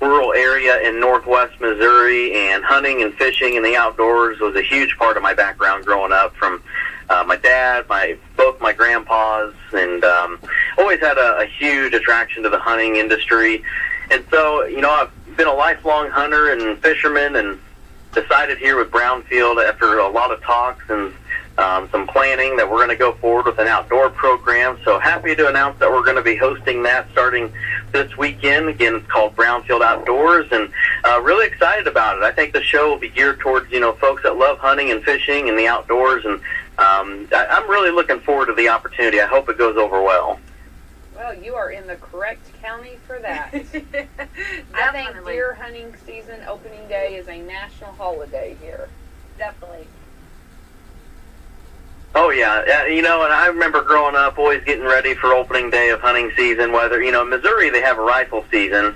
rural area in northwest Missouri, and hunting and fishing in the outdoors was a huge part of my background growing up, from my dad, both my grandpas, and always had a huge attraction to the hunting industry. And so, I've been a lifelong hunter and fisherman, and decided here with Brownfield, after a lot of talks and some planning, that we're going to go forward with an outdoor program. So happy to announce that we're going to be hosting that starting this weekend. Again, it's called Brownfield Outdoors, and really excited about it. I think the show will be geared towards, folks that love hunting and fishing and the outdoors, and I'm really looking forward to the opportunity. I hope it goes over well. Well, you are in the correct county for that. I think deer hunting season opening day is a national holiday here. Definitely. Oh, yeah. And I remember growing up always getting ready for opening day of hunting season, whether, in Missouri they have a rifle season.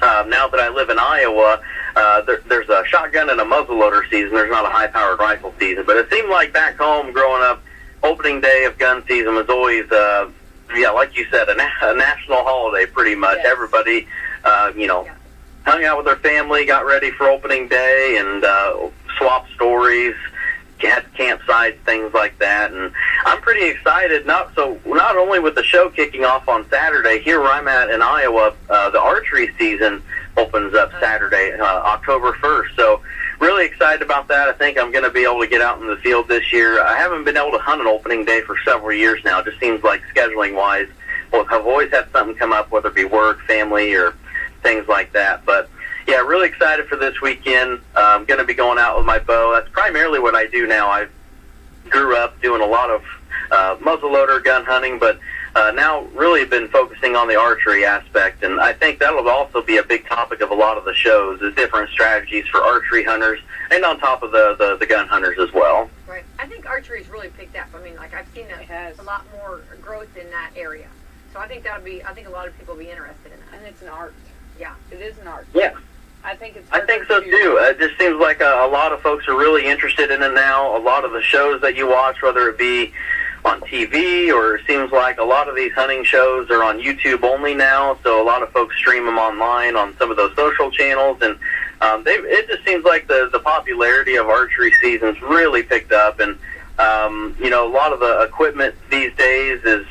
Now that I live in Iowa, there's a shotgun and a muzzleloader season. There's not a high-powered rifle season. But it seemed like back home growing up, opening day of gun season was always, like you said, a national holiday pretty much. Yes. Everybody, hung out with their family, got ready for opening day, and swapped stories, had campsites, things like that. And I'm pretty excited, not only with the show kicking off on Saturday, here where I'm at in Iowa, the archery season opens up Saturday, October 1st. So really excited about that. I think I'm going to be able to get out in the field this year. I haven't been able to hunt an opening day for several years now. It just seems like scheduling-wise, I've always had something come up, whether it be work, family, or things like that. But yeah, really excited for this weekend. I'm going to be going out with my bow. That's primarily what I do now. I grew up doing a lot of muzzleloader gun hunting, but now really been focusing on the archery aspect. And I think that'll also be a big topic of a lot of the shows, is different strategies for archery hunters, and on top of the gun hunters as well. Right. I think archery's really picked up. I mean, I've seen a lot more growth in that area. So I think a lot of people will be interested in that. And it's an art. Yeah. It is an art. Yeah. I think so too. It just seems like a lot of folks are really interested in it now. A lot of the shows that you watch, whether it be on TV, or it seems like a lot of these hunting shows are on YouTube only now, so a lot of folks stream them online on some of those social channels, and it just seems like the popularity of archery season's really picked up, and a lot of the equipment these days is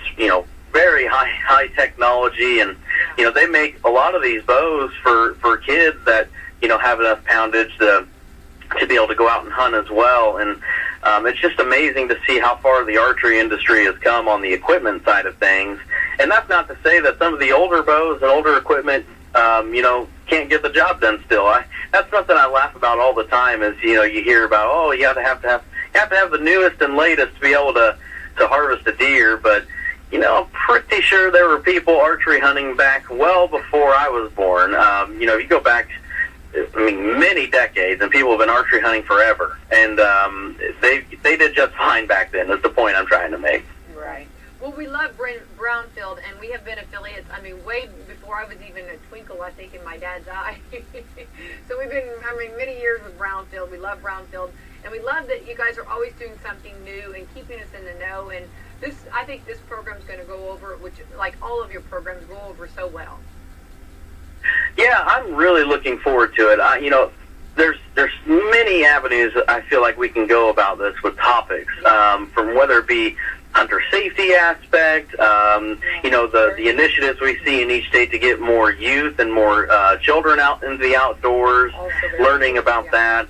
very high technology, and they make a lot of these bows for kids that have enough poundage to be able to go out and hunt as well. And it's just amazing to see how far the archery industry has come on the equipment side of things. And that's not to say that some of the older bows and older equipment can't get the job done still. That's something I laugh about all the time, is you hear about, you have to have the newest and latest to be able to harvest a deer. But I'm pretty sure there were people archery hunting back well before I was born. You go back, many decades, and people have been archery hunting forever. And they did just fine back then. That's the point I'm trying to make. Right. Well, we love Brownfield, and we have been affiliates, way before I was even a twinkle, I think, in my dad's eye. So we've been, many years with Brownfield. We love Brownfield, and we love that you guys are always doing something new and keeping us in the know. And I think this program's going to go over, which, like all of your programs, go over so well. Yeah, I'm really looking forward to it. There's many avenues I feel like we can go about this with topics, from whether it be hunter safety aspect, the initiatives we see in each state to get more youth and more children out into the outdoors, learning about that.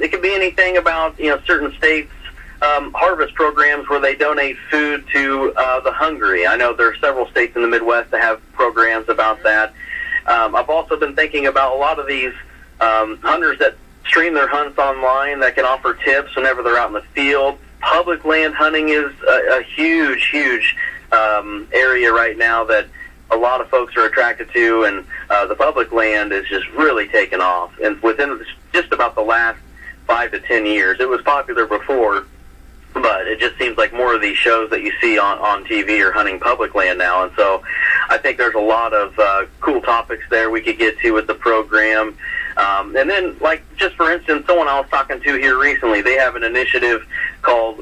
It could be anything about, certain states' harvest programs where they donate food to the hungry. I know there are several states in the Midwest that have programs about that. I've also been thinking about a lot of these hunters that stream their hunts online that can offer tips whenever they're out in the field. Public land hunting is a huge area right now that a lot of folks are attracted to, and the public land is just really taken off. And within just about the last 5 to 10 years, it was popular before, but it just seems like more of these shows that you see on TV are hunting public land now. And so I think there's a lot of cool topics there we could get to with the program. And then, just for instance, someone I was talking to here recently, they have an initiative called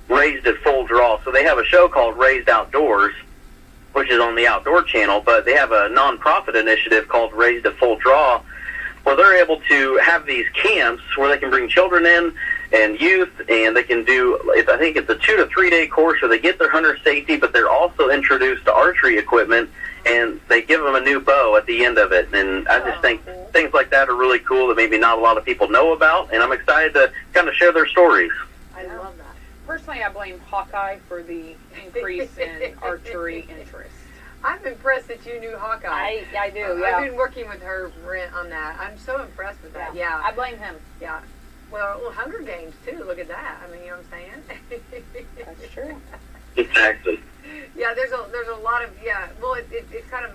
Raised at Full Draw. So they have a show called Raised Outdoors, which is on the Outdoor Channel, but they have a nonprofit initiative called Raised at Full Draw, where they're able to have these camps where they can bring children in and youth, and they can do, I think it's a 2 to 3 day course where they get their hunter safety, but they're also introduced to archery equipment, and they give them a new bow at the end of it. And I just think things like that are really cool that maybe not a lot of people know about, and I'm excited to kind of share their stories. I love that. Personally, I blame Hawkeye for the increase in archery interest. I'm impressed that you knew Hawkeye. I do, yeah. I've been working with her, Brent, on that. I'm so impressed with that. Yeah. I blame him. Yeah. Well, Hunger Games, too. Look at that. I mean, you know what I'm saying? That's true. Exactly. Yeah, there's a lot of, yeah. Well, it's kind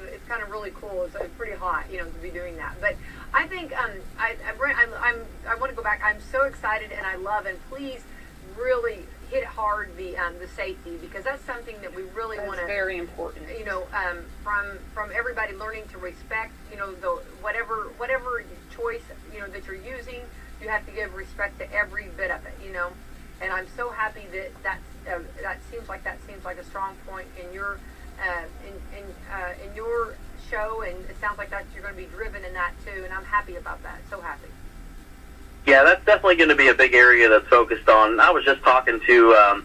of really cool. It's pretty hot, you know, to be doing that. But I think Brent, I want to go back. I'm so excited, and I love, and please really hit hard the safety, because that's something that we really want to. Very important. You know, from everybody learning to respect, you know, the whatever choice, you know, that you're using, you have to give respect to every bit of it, you know. And I'm so happy that seems like a strong point in your in your show, and it sounds like that you're going to be driven in that too. And I'm happy about that. So happy. Yeah, that's definitely going to be a big area that's focused on. I was just talking to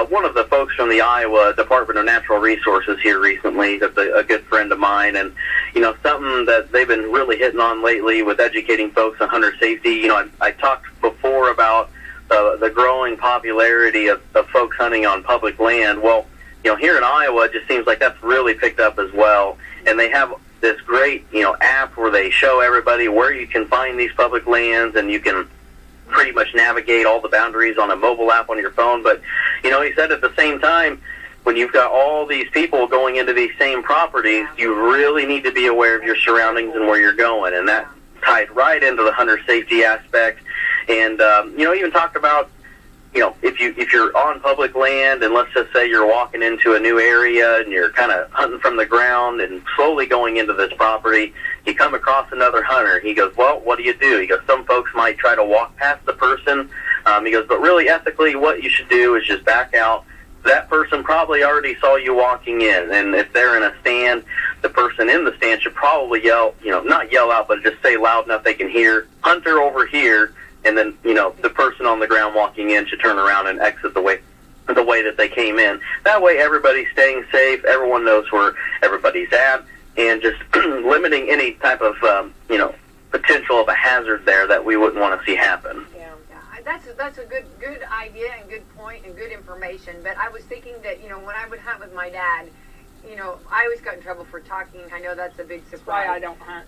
one of the folks from the Iowa Department of Natural Resources here recently. That's a good friend of mine, and you know, something that they've been really hitting on lately with educating folks on hunter safety. You know, I talked before about the growing popularity of folks hunting on public land. Well, you know, here in Iowa, it just seems like that's really picked up as well, and they have this great, you know, app where they show everybody where you can find these public lands, and you can pretty much navigate all the boundaries on a mobile app on your phone. But, you know, he said at the same time, when you've got all these people going into these same properties, you really need to be aware of your surroundings and where you're going, and that tied right into the hunter safety aspect. And, you know, even talked about, you know, if you're on public land, and let's just say you're walking into a new area and you're kind of hunting from the ground and slowly going into this property, you come across another hunter. He goes, well, what do? He goes, some folks might try to walk past the person. He goes, but really ethically what you should do is just back out. That person probably already saw you walking in, and if they're in a stand, the person in the stand should probably yell, you know, not yell out, but just say loud enough they can hear, hunter over here. And then, you know, the person on the ground walking in should turn around and exit the way that they came in. That way everybody's staying safe, everyone knows where everybody's at, and just limiting any type of, you know, potential of a hazard there that we wouldn't want to see happen. Yeah. That's a good idea and good point and good information. But I was thinking that, you know, when I would hunt with my dad, you know, I always got in trouble for talking. I know that's a big surprise. That's why I don't hunt.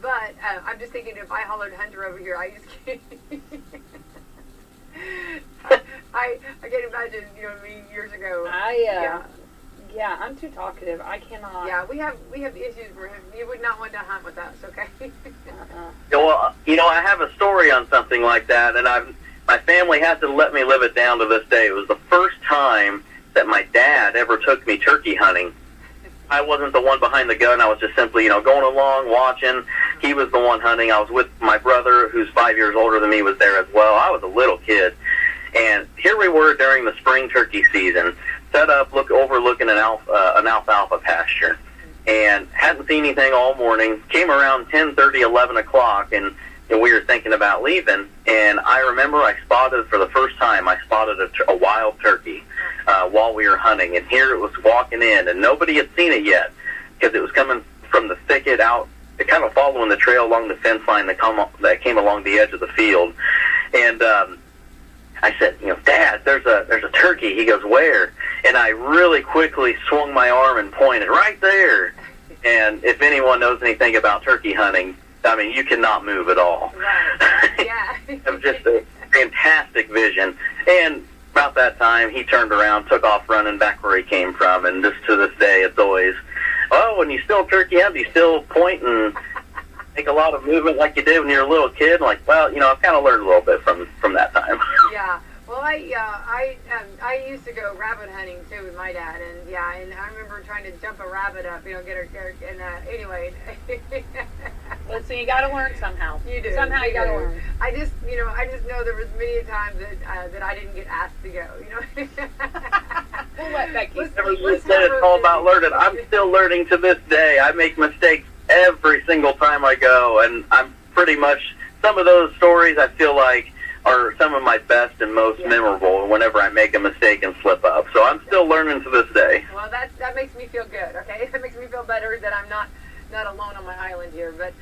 But I'm just thinking, if I hollered hunter over here, I just can't. I can't imagine, you know what I mean, years ago. Yeah, I'm too talkative. I cannot. Yeah, we have issues where you would not want to hunt with us, okay? Well, you know, I have a story on something like that, and my family has to let me live it down to this day. It was the first time that my dad ever took me turkey hunting. I wasn't the one behind the gun. I was just simply, you know, going along, watching. He was the one hunting. I was with my brother, who's 5 years older than me, was there as well. I was a little kid. And here we were during the spring turkey season, set up, overlooking an alfalfa pasture. And hadn't seen anything all morning. Came around 10:30, 11 o'clock, and we were thinking about leaving. And I remember for the first time, I spotted a wild turkey while we were hunting. And here it was walking in, and nobody had seen it yet because it was coming from the thicket out, kind of following the trail along the fence line that came along the edge of the field. And I said, you know, Dad, there's a turkey. He goes, where? And I really quickly swung my arm and pointed right there. And if anyone knows anything about turkey hunting, I mean, you cannot move at all. Right. Yeah. It was just a fantastic vision. And about that time, he turned around, took off running back where he came from. And just to this day, it's always, oh, when you still turkey hunt, you still point and make a lot of movement like you did when you were a little kid. Like, well, you know, I've kind of learned a little bit from that time. Yeah. Well, I used to go rabbit hunting too with my dad, and I remember trying to jump a rabbit up, you know, get her, and anyway. Listen, you got to learn somehow. You do. Somehow you got to learn. I just know there was many times that I didn't get asked to go, you know. We'll let Becky. Never said it's all about learning. I'm still learning to this day. I make mistakes every single time I go, and I'm pretty much, some of those stories I feel like are some of my best and most memorable whenever I make a mistake and slip up. So I'm still learning to this day. Well, that makes me feel good, okay? That makes me feel better that I'm not alone on my island here. But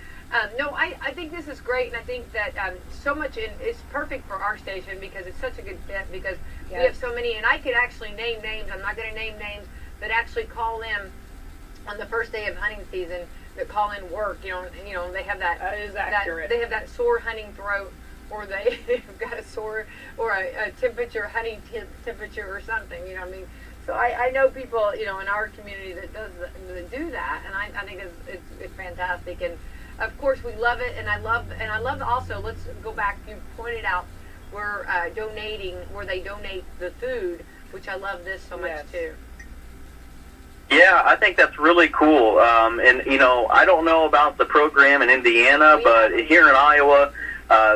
no, I think this is great, and I think that so much it's perfect for our station because it's such a good fit because we have so many, and I could actually name names. I'm not going to name names, but actually call in on the first day of hunting season that call in work. You know, they have that is accurate. They have that sore hunting throat, or they've got a sore or a temperature, hunting temperature or something. You know what I mean? So I know people, you know, in our community that do that, and I think it's fantastic. And of course we love it, and I love also. Let's go back. You pointed out we're donating, where they donate the food, which I love this so much too. Yeah, I think that's really cool. And you know, I don't know about the program in Indiana, but here in Iowa,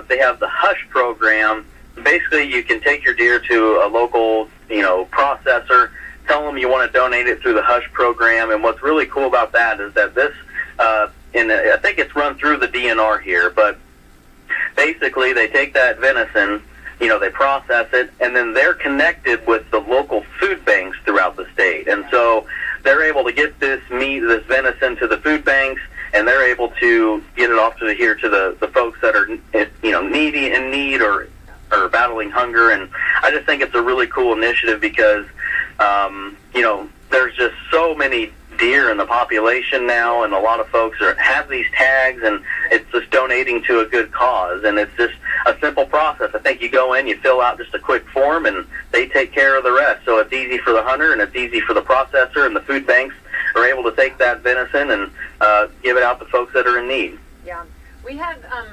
they have the Hush program. Basically, you can take your deer to a local, you know, processor, tell them you want to donate it through the Hush program. And what's really cool about that is that this, and I think it's run through the DNR here, but basically they take that venison, you know, they process it, and then they're connected with the local food banks throughout the state. And so they're able to get this meat, this venison, to the food banks, and they're able to get it off to the folks that are, you know, in need or battling hunger. And I just think it's a really cool initiative because, you know, there's just so many deer in the population now, and a lot of folks have these tags, and it's just donating to a good cause. And it's just a simple process. I think you go in, you fill out just a quick form, and they take care of the rest. So it's easy for the hunter, and it's easy for the processor, and the food banks are able to take that venison and give it out to folks that are in need. Yeah, we have. I'm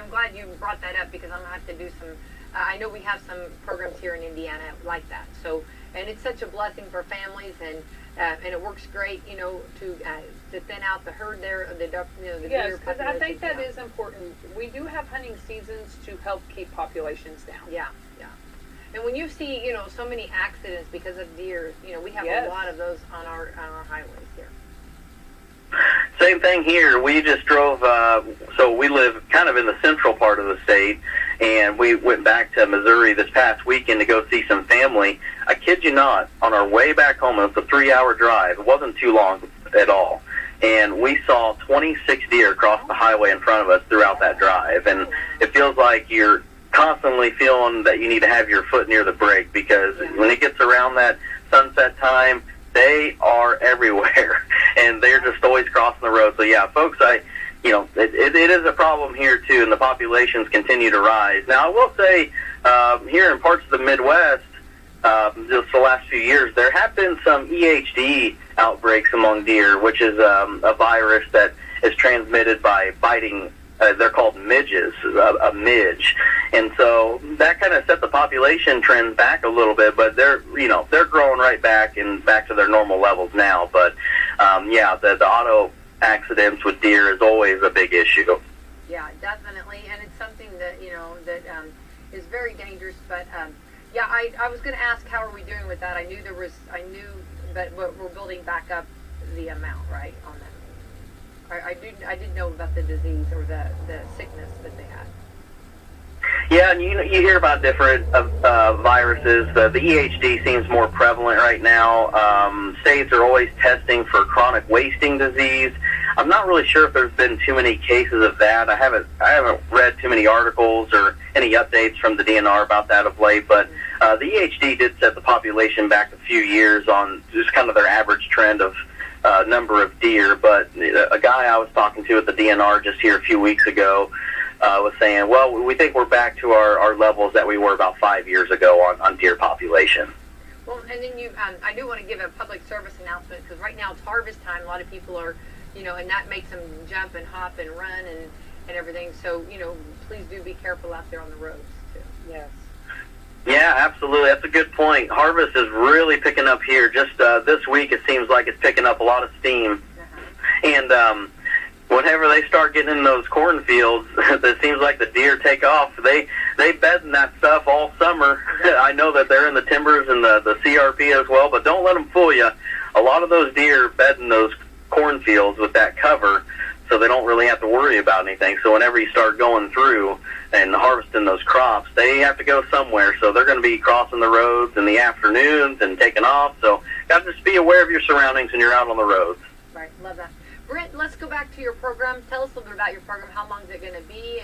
glad you brought that up because I'm gonna have to do some. I know we have some programs here in Indiana like that. So, and it's such a blessing for families, and it works great. You know, to thin out the herd there, the deer. Yes, because I think that is important. We do have hunting seasons to help keep populations down. Yeah. And when you see, you know, so many accidents because of deer, you know, we have a lot of those on our highways here. Same thing here. We just drove, so we live kind of in the central part of the state, and we went back to Missouri this past weekend to go see some family. I kid you not, on our way back home, it was a 3-hour drive. It wasn't too long at all. And we saw 26 deer cross the highway in front of us throughout that drive. And it feels like you're constantly feeling that you need to have your foot near the brake because when it gets around that sunset time, they are everywhere, and they're just always crossing the road. So yeah, folks, you know, it is a problem here too, and the populations continue to rise. Now, I will say, here in parts of the Midwest, just the last few years, there have been some EHD outbreaks among deer, which is a virus that is transmitted by biting. They're called midges, a midge, and so that kind of set the population trends back a little bit. But they're growing right back and back to their normal levels now. But the auto accidents with deer is always a big issue. Yeah, definitely, and it's something that is very dangerous. But I was going to ask, how are we doing with that? I knew, but we're building back up the amount, right, on that. I did know about the disease or the sickness that they had. Yeah, and you hear about different viruses. The EHD seems more prevalent right now. States are always testing for chronic wasting disease. I'm not really sure if there's been too many cases of that. I haven't read too many articles or any updates from the DNR about that of late. But the EHD did set the population back a few years on just kind of their average trend of number of deer. But a guy I was talking to at the DNR just here a few weeks ago was saying, well, we think we're back to our levels that we were about 5 years ago on deer population. Well, and then I do want to give a public service announcement because right now it's harvest time. A lot of people are, and that makes them jump and hop and run and everything. So, please do be careful out there on the roads too. Yes. Yeah, absolutely. That's a good point. Harvest is really picking up here. Just this week, it seems like it's picking up a lot of steam. And whenever they start getting in those cornfields, it seems like the deer take off. they bed in that stuff all summer. I know that they're in the timbers and the CRP as well, but don't let them fool you. A lot of those deer bed in those cornfields with that cover, so they don't really have to worry about anything. So whenever you start going through and harvesting those crops, they have to go somewhere. So they're going to be crossing the roads in the afternoons and taking off. So got to just be aware of your surroundings when you're out on the roads. Right, love that. Brent, let's go back to your program. Tell us a little bit about your program. How long is it going to be,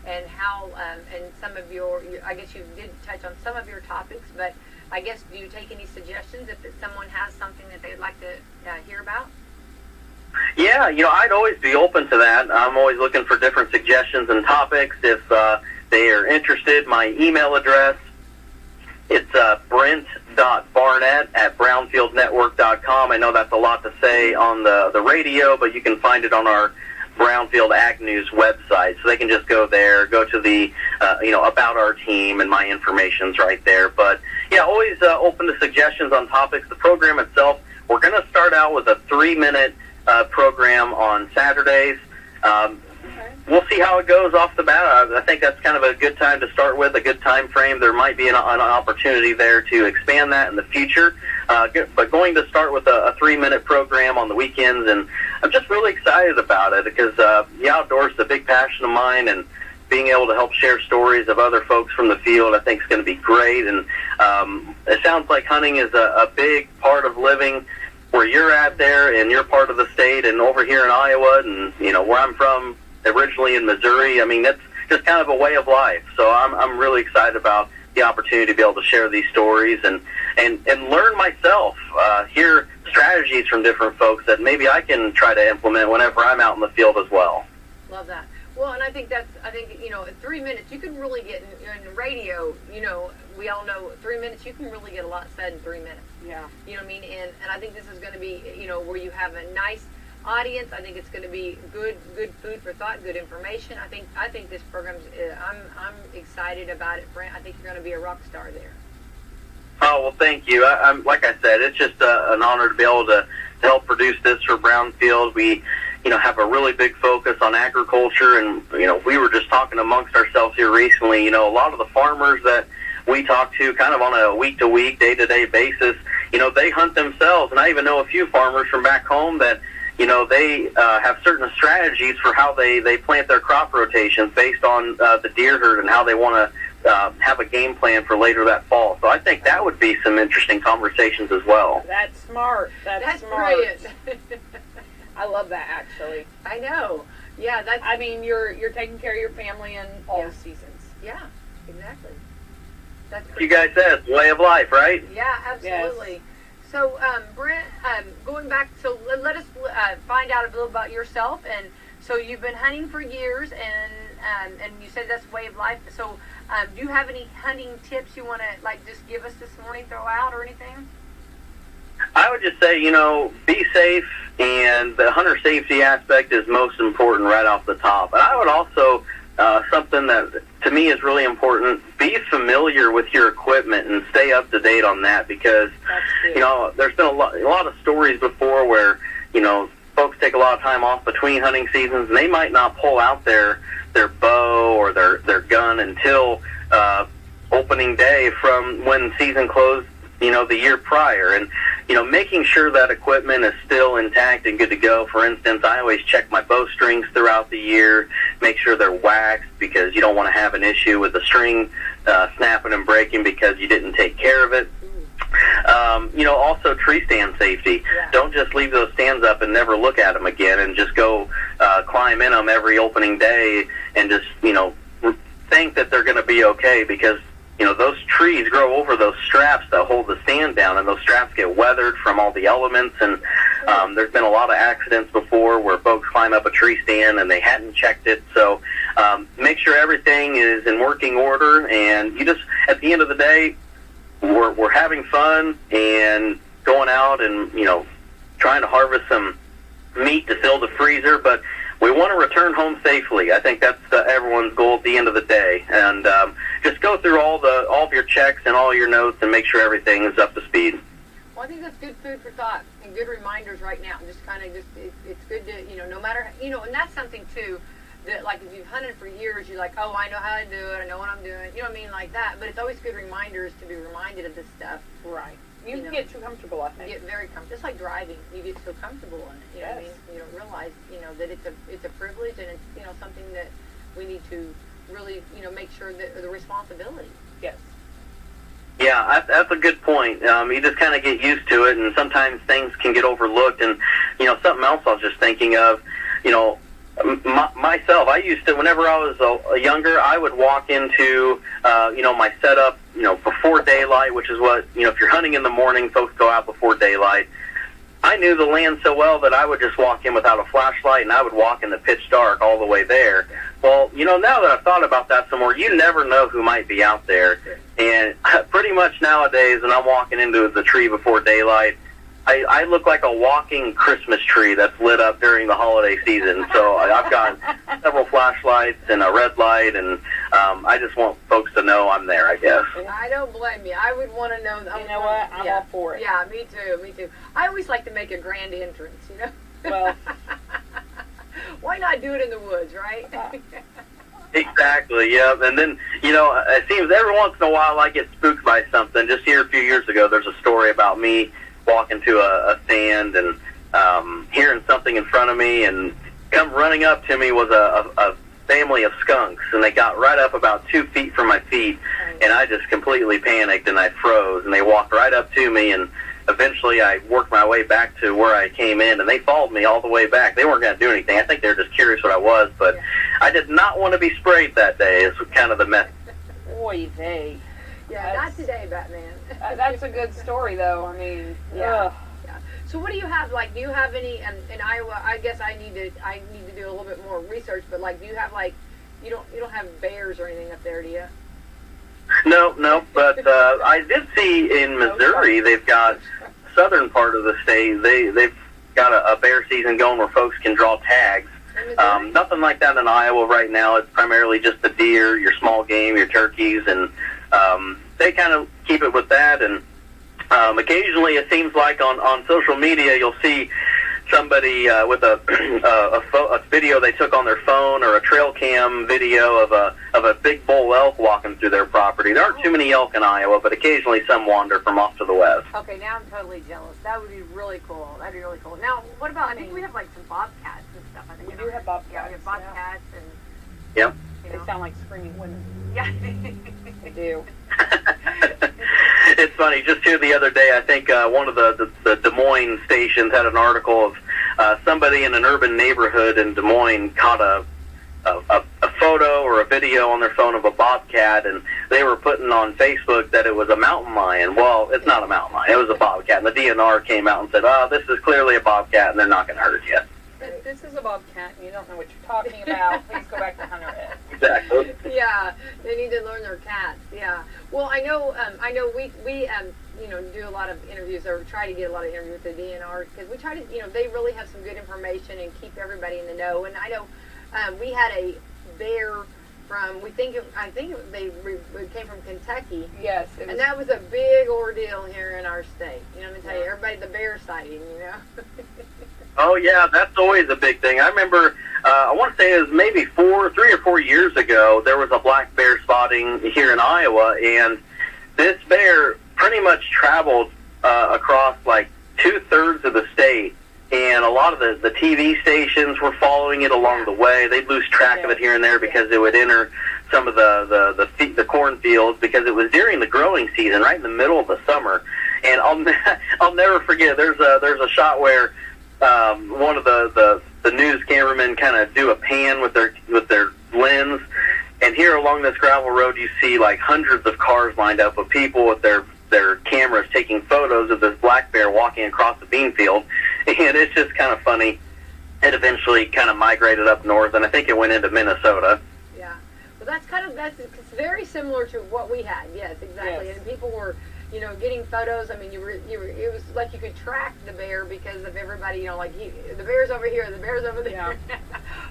and how, and some of your, I guess you did touch on some of your topics, but I guess, do you take any suggestions if someone has something that they'd like to hear about? Yeah, I'd always be open to that. I'm always looking for different suggestions and topics. If they are interested, my email address, it's brent.barnett@brownfieldnetwork.com. I know that's a lot to say on the radio, but you can find it on our Brownfield Ag News website. So they can just go there, go to the, about our team, and my information's right there. But, yeah, always open to suggestions on topics. The program itself, we're going to start out with a 3-minute program on Saturdays. We'll see how it goes off the bat. I think that's kind of a good time to start with, a good time frame. There might be an opportunity there to expand that in the future. But going to start with a 3-minute program on the weekends, and I'm just really excited about it because the outdoors is a big passion of mine, and being able to help share stories of other folks from the field I think is going to be great. And it sounds like hunting is a big part of living where you're at there in your part of the state, and over here in Iowa, and where I'm from originally in Missouri. I mean, that's just kind of a way of life. So I'm really excited about the opportunity to be able to share these stories and learn myself, hear strategies from different folks that maybe I can try to implement whenever I'm out in the field as well. Love that. Well, and I think in 3 minutes you can really get in radio. We all know 3 minutes you can really get a lot said in 3 minutes. Yeah. You know what I mean? And I think this is going to be where you have a nice audience. I think it's going to be good food for thought, good information. I think this program's. I'm excited about it, Brent. I think you're going to be a rock star there. Oh, well, thank you. I'm like I said, it's just an honor to be able to help produce this for Brownfield. We, have a really big focus on agriculture, and, we were just talking amongst ourselves here recently, a lot of the farmers that we talk to kind of on a week-to-week, day-to-day basis, they hunt themselves, and I even know a few farmers from back home that, they have certain strategies for how they plant their crop rotations based on the deer herd and how they want to have a game plan for later that fall. So I think that would be some interesting conversations as well. That's smart. That's smart. Brilliant. I love that, actually. I know. Yeah, that's. I mean, you're taking care of your family in all seasons. Yeah, exactly. That's you guys said way of life, right? Yeah, absolutely. Yes. So, Brent, going back, so let us find out a little about yourself. And so you've been hunting for years, and you said that's way of life. So, do you have any hunting tips you want to just give us this morning, throw out, or anything? I would just say, be safe, and the hunter safety aspect is most important right off the top. And I would also, something that to me is really important, be familiar with your equipment and stay up to date on that, because, there's been a lot of stories before where, folks take a lot of time off between hunting seasons, and they might not pull out their bow or their gun until opening day from when season closed, the year prior. And, making sure that equipment is still intact and good to go. For instance, I always check my bowstrings throughout the year, make sure they're waxed, because you don't want to have an issue with the string snapping and breaking because you didn't take care of it. Also tree stand safety. Yeah. Don't just leave those stands up and never look at them again, and just go climb in them every opening day and just, think that they're going to be okay, because those trees grow over those straps that hold the stand down, and those straps get weathered from all the elements. And there's been a lot of accidents before where folks climb up a tree stand and they hadn't checked it. So make sure everything is in working order, and you just, at the end of the day, we're having fun and going out and, trying to harvest some meat to fill the freezer, but we want to return home safely. I think that's everyone's goal at the end of the day. And just go through all of your checks and all your notes and make sure everything is up to speed. Well, I think that's good food for thought and good reminders right now. Just kind of it's good to, no matter, and that's something too that, like, if you've hunted for years, you're like, oh, I know how to do it, I know what I'm doing, you know what I mean, like that. But it's always good reminders to be reminded of this stuff. Right. You can get too comfortable, I think. You get very comfortable. Just like driving, you get so comfortable in it. You know what I mean? You don't realize, that it's a privilege, and it's, something that we need to really, make sure that the responsibility. Yes. Yeah, that's a good point. You just kind of get used to it, and sometimes things can get overlooked. And, something else I was just thinking of, myself, I used to, whenever I was younger, I would walk into, my setup, before daylight, which is what, if you're hunting in the morning, folks go out before daylight. I knew the land so well that I would just walk in without a flashlight, and I would walk in the pitch dark all the way there. Well, now that I've thought about that some more, you never know who might be out there. And pretty much nowadays, when I'm walking into the tree before daylight, I look like a walking Christmas tree that's lit up during the holiday season. So I've got several flashlights and a red light, and I just want folks to know I'm there, I guess. I don't blame you. I would want to know. You know what? I'm all for it. Yeah, me too. I always like to make a grand entrance, Well. Why not do it in the woods, right? Exactly, yeah. And then, it seems every once in a while I get spooked by something. Just here a few years ago, there's a story about me walking to a stand and hearing something in front of me, and come running up to me was a family of skunks, and they got right up about 2 feet from my feet, and I just completely panicked, and I froze, and they walked right up to me, and eventually I worked my way back to where I came in, and they followed me all the way back. They weren't going to do anything. I think they were just curious what I was, but I did not want to be sprayed that day. It's kind of the mess. Oy vey. Yeah, not today, Batman. That's a good story, though. I mean, yeah. So what do you have? Like, do you have any in Iowa? I guess I need to do a little bit more research. But like, do you have you don't have bears or anything up there, do you? No. But I did see in Missouri they've got southern part of the state. They've got a bear season going where folks can draw tags. Nothing like that in Iowa right now. It's primarily just the deer, your small game, your turkeys, and they kind of keep it with that. And occasionally it seems like on social media you'll see somebody with a video they took on their phone, or a trail cam video of a big bull elk walking through their property. There aren't too many elk in Iowa, but occasionally some wander from off to the west. Okay, now I'm totally jealous. That would be really cool. That'd be really cool. Now, what about, I think we have some bobcats and stuff. I think we do have bobcats. Yeah, we have bobcats and... Yep. They sound like screaming women. Yeah. They do. It's funny, just here the other day, I think one of the Des Moines stations had an article of somebody in an urban neighborhood in Des Moines caught a photo or a video on their phone of a bobcat, and they were putting on Facebook that it was a mountain lion. Well, it's not a mountain lion. It was a bobcat, and the DNR came out and said, this is clearly a bobcat, and they're not going to hurt you. This is a bobcat, and you don't know what you're talking about. Please go back to Hunter Ed. Exactly. Yeah, they need to learn their cats. Yeah. Well, I know we do a lot of interviews, or try to get a lot of interviews with the DNR, because we try to, they really have some good information and keep everybody in the know. And I know we had a bear from, I think they came from Kentucky. Yes. And that was a big ordeal here in our state. I'm going to tell you, everybody, the bear sighting, Oh, yeah, that's always a big thing. I remember, I want to say it was maybe 3 or 4 years ago, there was a black bear spotting here in Iowa, and this bear pretty much traveled across like 2/3 of the state, and a lot of the TV stations were following it along the way. They'd lose track of it here and there because it would enter some of the cornfields, because it was during the growing season, right in the middle of the summer. And I'll never forget, there's a shot where one of the news cameramen kind of do a pan with their lens, and here along this gravel road you see like hundreds of cars lined up with people with their cameras taking photos of this black bear walking across the bean field, and it's just kind of funny. It eventually kind of migrated up north, and I think it went into Minnesota. Yeah, well it's very similar to what we had. Yes, exactly. Yes. And people were getting photos. I mean, it was like you could track the bear because of everybody, the bear's over here, the bear's over there. Yeah.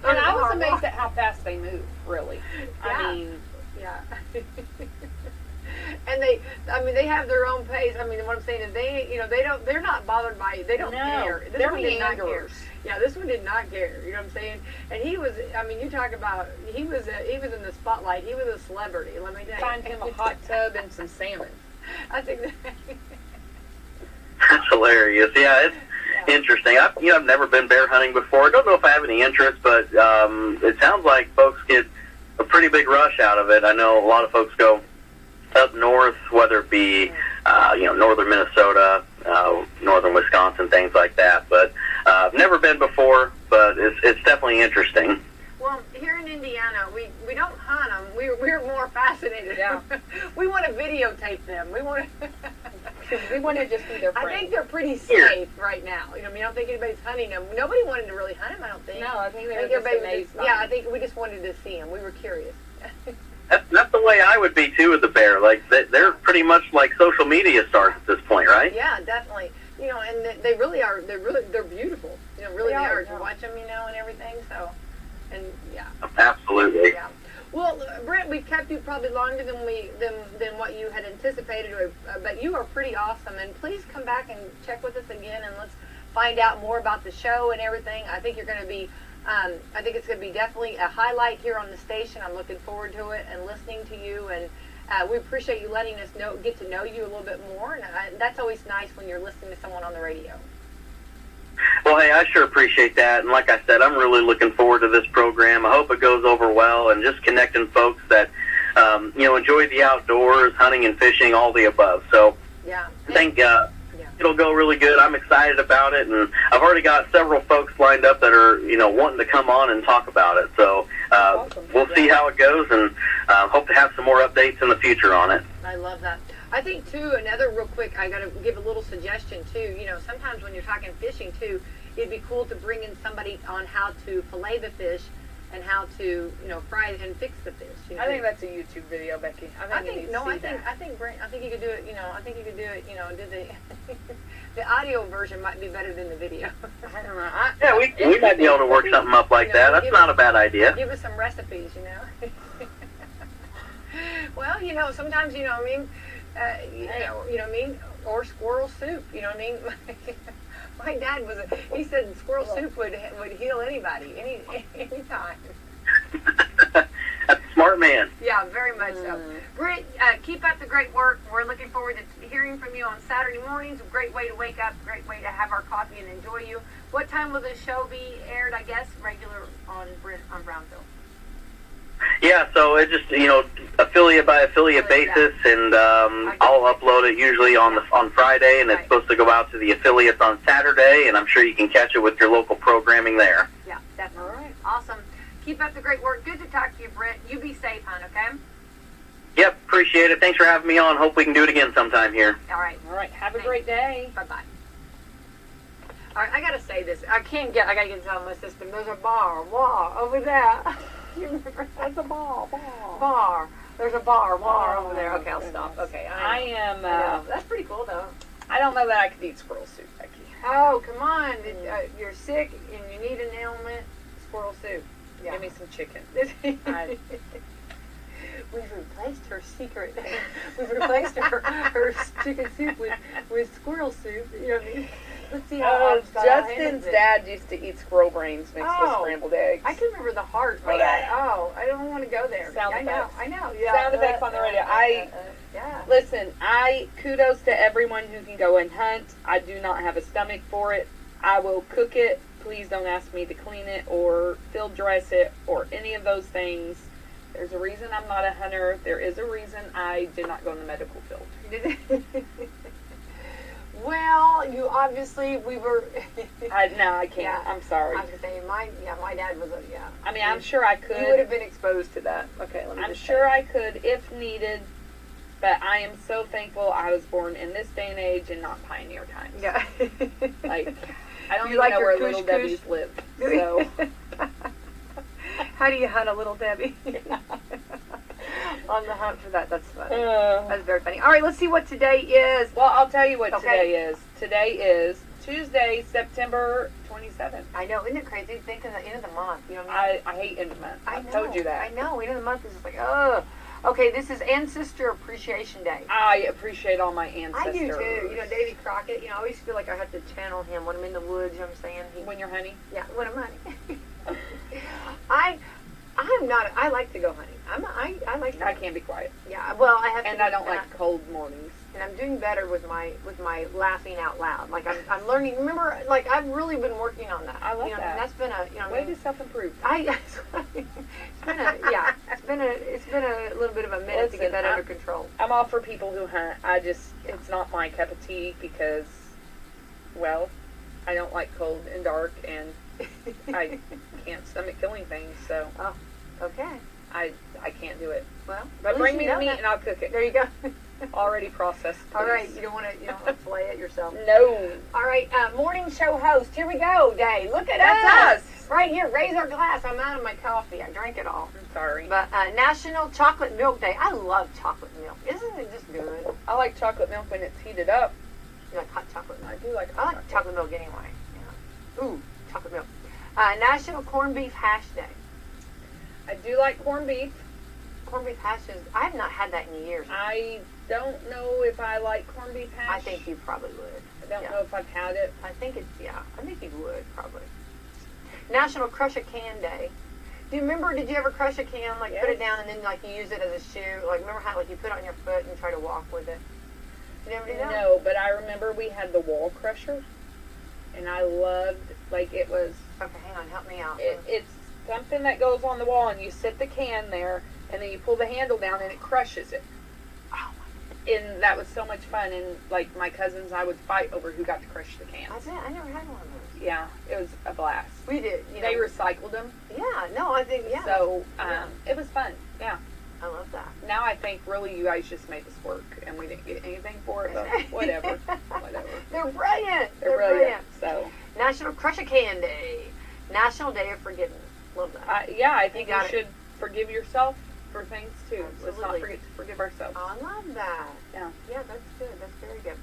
And I was amazed at how fast they move, really. Yeah. I mean, yeah. And they have their own pace. I mean, what I'm saying is they're not bothered by it. They don't care. They're meanderers. Yeah, this one did not care. You know what I'm saying? And he was, I mean, you talk about, he was in the spotlight. He was a celebrity, let me tell you. Find him a hot tub and some salmon. That's exactly. That's hilarious. Yeah, it's interesting. I've never been bear hunting before. Don't know if I have any interest, but it sounds like folks get a pretty big rush out of it. I know a lot of folks go up north, whether it be northern Minnesota, northern Wisconsin, things like that. But I've never been before, but it's definitely interesting. Well, here in Indiana, we don't hunt them. We're more fascinated. Yeah. We want to videotape them. We want to. We want to just be their friend. I think they're pretty safe right now. You know, I don't think anybody's hunting them. Nobody wanted to really hunt them, I don't think. No, I think they were just amazed. Yeah, I think we just wanted to see them. We were curious. That's the way I would be too with the bear. Like they're pretty much like social media stars at this point, right? Yeah, definitely. You know, and they really are. They're beautiful. You know, really they are. To watch them, and everything. So, and yeah. Absolutely. Yeah. Well, Brent, we've kept you probably longer than than what you had anticipated, but you are pretty awesome. And please come back and check with us again, and let's find out more about the show and everything. I think you're going to be. I think it's going to be definitely a highlight here on the station. I'm looking forward to it and listening to you, and we appreciate you letting us get to know you a little bit more. And that's always nice when you're listening to someone on the radio. Well, hey, I sure appreciate that. And like I said, I'm really looking forward to this program. I hope it goes over well and just connecting folks that, enjoy the outdoors, hunting and fishing, all the above. So yeah. I think it'll go really good. I'm excited about it. And I've already got several folks lined up that are, wanting to come on and talk about it. So awesome. We'll see how it goes and hope to have some more updates in the future on it. I love that. I think, too, another real quick, I got to give a little suggestion, too. Sometimes when you're talking fishing, too, it'd be cool to bring in somebody on how to fillet the fish and how to, fry and fix the fish. I think that's a YouTube video, Becky. I think Brent, I think you could do it, do the audio version might be better than the video. I don't know. We might be able to work something up like that. That's not a bad idea. Give us some recipes, Well, sometimes, or squirrel soup, My dad he said squirrel soup would heal anybody, anytime. That's a smart man. Yeah, very much so. Brent, keep up the great work. We're looking forward to hearing from you on Saturday mornings. A great way to wake up, great way to have our coffee and enjoy you. What time will this show be aired, I guess, regular on Brownfield? Yeah, so it just, affiliate by affiliate basis, and I'll upload it usually on Friday, and it's supposed to go out to the affiliates on Saturday, and I'm sure you can catch it with your local programming there. Yeah, definitely. All right. Awesome. Keep up the great work. Good to talk to you, Brent. You be safe, hon, okay? Yep, appreciate it. Thanks for having me on. Hope we can do it again sometime here. All right. Have a great day. Bye-bye. All right, I got to say this. I got to get this out of my system. There's a bar over there. You remember? That's a bar. There's a bar over there. Okay, I'll stop. Okay, I am. That's pretty cool, though. I don't know that I could eat squirrel soup, Becky. Oh, come on! You're sick and you need an ailment. Squirrel soup. Yeah. Give me some chicken. We've replaced her secret. We've replaced her chicken soup with squirrel soup. Let's see how Justin's dad used to eat squirrel brains mixed with scrambled eggs. I can remember the heart for that. Oh, I don't want to go there. I know. Yeah. Sound effects on the radio. Listen, kudos to everyone who can go and hunt. I do not have a stomach for it. I will cook it. Please don't ask me to clean it or field dress it or any of those things. There's a reason I'm not a hunter. There is a reason I did not go in the medical field. Well, you obviously, we were... I can't. Yeah. I'm sorry. I was going to say, my dad was I mean, I'm sure I could. You would have been exposed to that. Okay, let me I'm sure I could if needed, but I am so thankful I was born in this day and age and not pioneer times. Yeah. I don't even know where Little Debbie's live. So. How do you hunt a Little Debbie? On the hunt for that. That's funny. That's very funny. All right, let's see what today is. Well, I'll tell you what today is. Today is Tuesday, September 27th. I know. Isn't it crazy to think of the end of the month? You know what I hate end of month. I told you that. I know. End of the month is just like, oh. Okay, this is Ancestor Appreciation Day. I appreciate all my ancestors. I do too. You know, Davy Crockett, you know, I always feel like I have to channel him when I'm in the woods, you know what I'm saying? When you're hunting? Yeah, when I'm hunting. I like to go hunting. I like to I can't be quiet. Yeah, well, I have to. And I don't like cold mornings. And I'm doing better with my laughing out loud. Like I'm learning. Remember, like I've really been working on that. I love that. that. That's been a way to self-improve. It's been a little bit of a minute to get that under control. I'm all for people who hunt. It's not my cup of tea because, well, I don't like cold and dark, and I can't stomach killing things. So, okay, I can't do it. Well, but bring me the meat and I'll cook it. There you go. Already processed. Please. All right, you don't want to flay it yourself. No. All right, morning show host. Here we go, Day. Look at That's us. Right here. Raise our glass. I'm out of my coffee. I drank it all. I'm sorry. But National Chocolate Milk Day. I love chocolate milk. Isn't it just good? I like chocolate milk when it's heated up. You like hot chocolate milk? I do like hot hot chocolate. Chocolate milk anyway. Yeah. Ooh, chocolate milk. National Corned Beef Hash Day. I do like corned beef. Corned beef hashes. I have not had that in years. I don't know if I like corned beef hash. I think you probably would. I don't know if I've had it. I think I think you would probably. National Crush a Can Day. Do you remember? Did you ever crush a can? Like put it down and then like you use it as a shoe. Like remember how like you put it on your foot and try to walk with it. You never did that? No, but I remember we had the wall crusher, and I loved it was. Okay, hang on, help me out. It's something that goes on the wall, and you sit the can there, and then you pull the handle down, and it crushes it. Oh my! And that was so much fun. And like my cousins and I would fight over who got to crush the cans. I never had one of those. Yeah, it was a blast. We did. They recycled them. Yeah, no, I think So it was fun. Yeah. I love that. Now I think really you guys just made this work, and we didn't get anything for it, but whatever. They're brilliant. They're brilliant. So National Crush a Can Day. National Day of Forgiveness. Love that. I think you should forgive yourself for things too. Absolutely. Let's not forget to forgive ourselves. I love that. Yeah. Yeah, that's good. That's very good.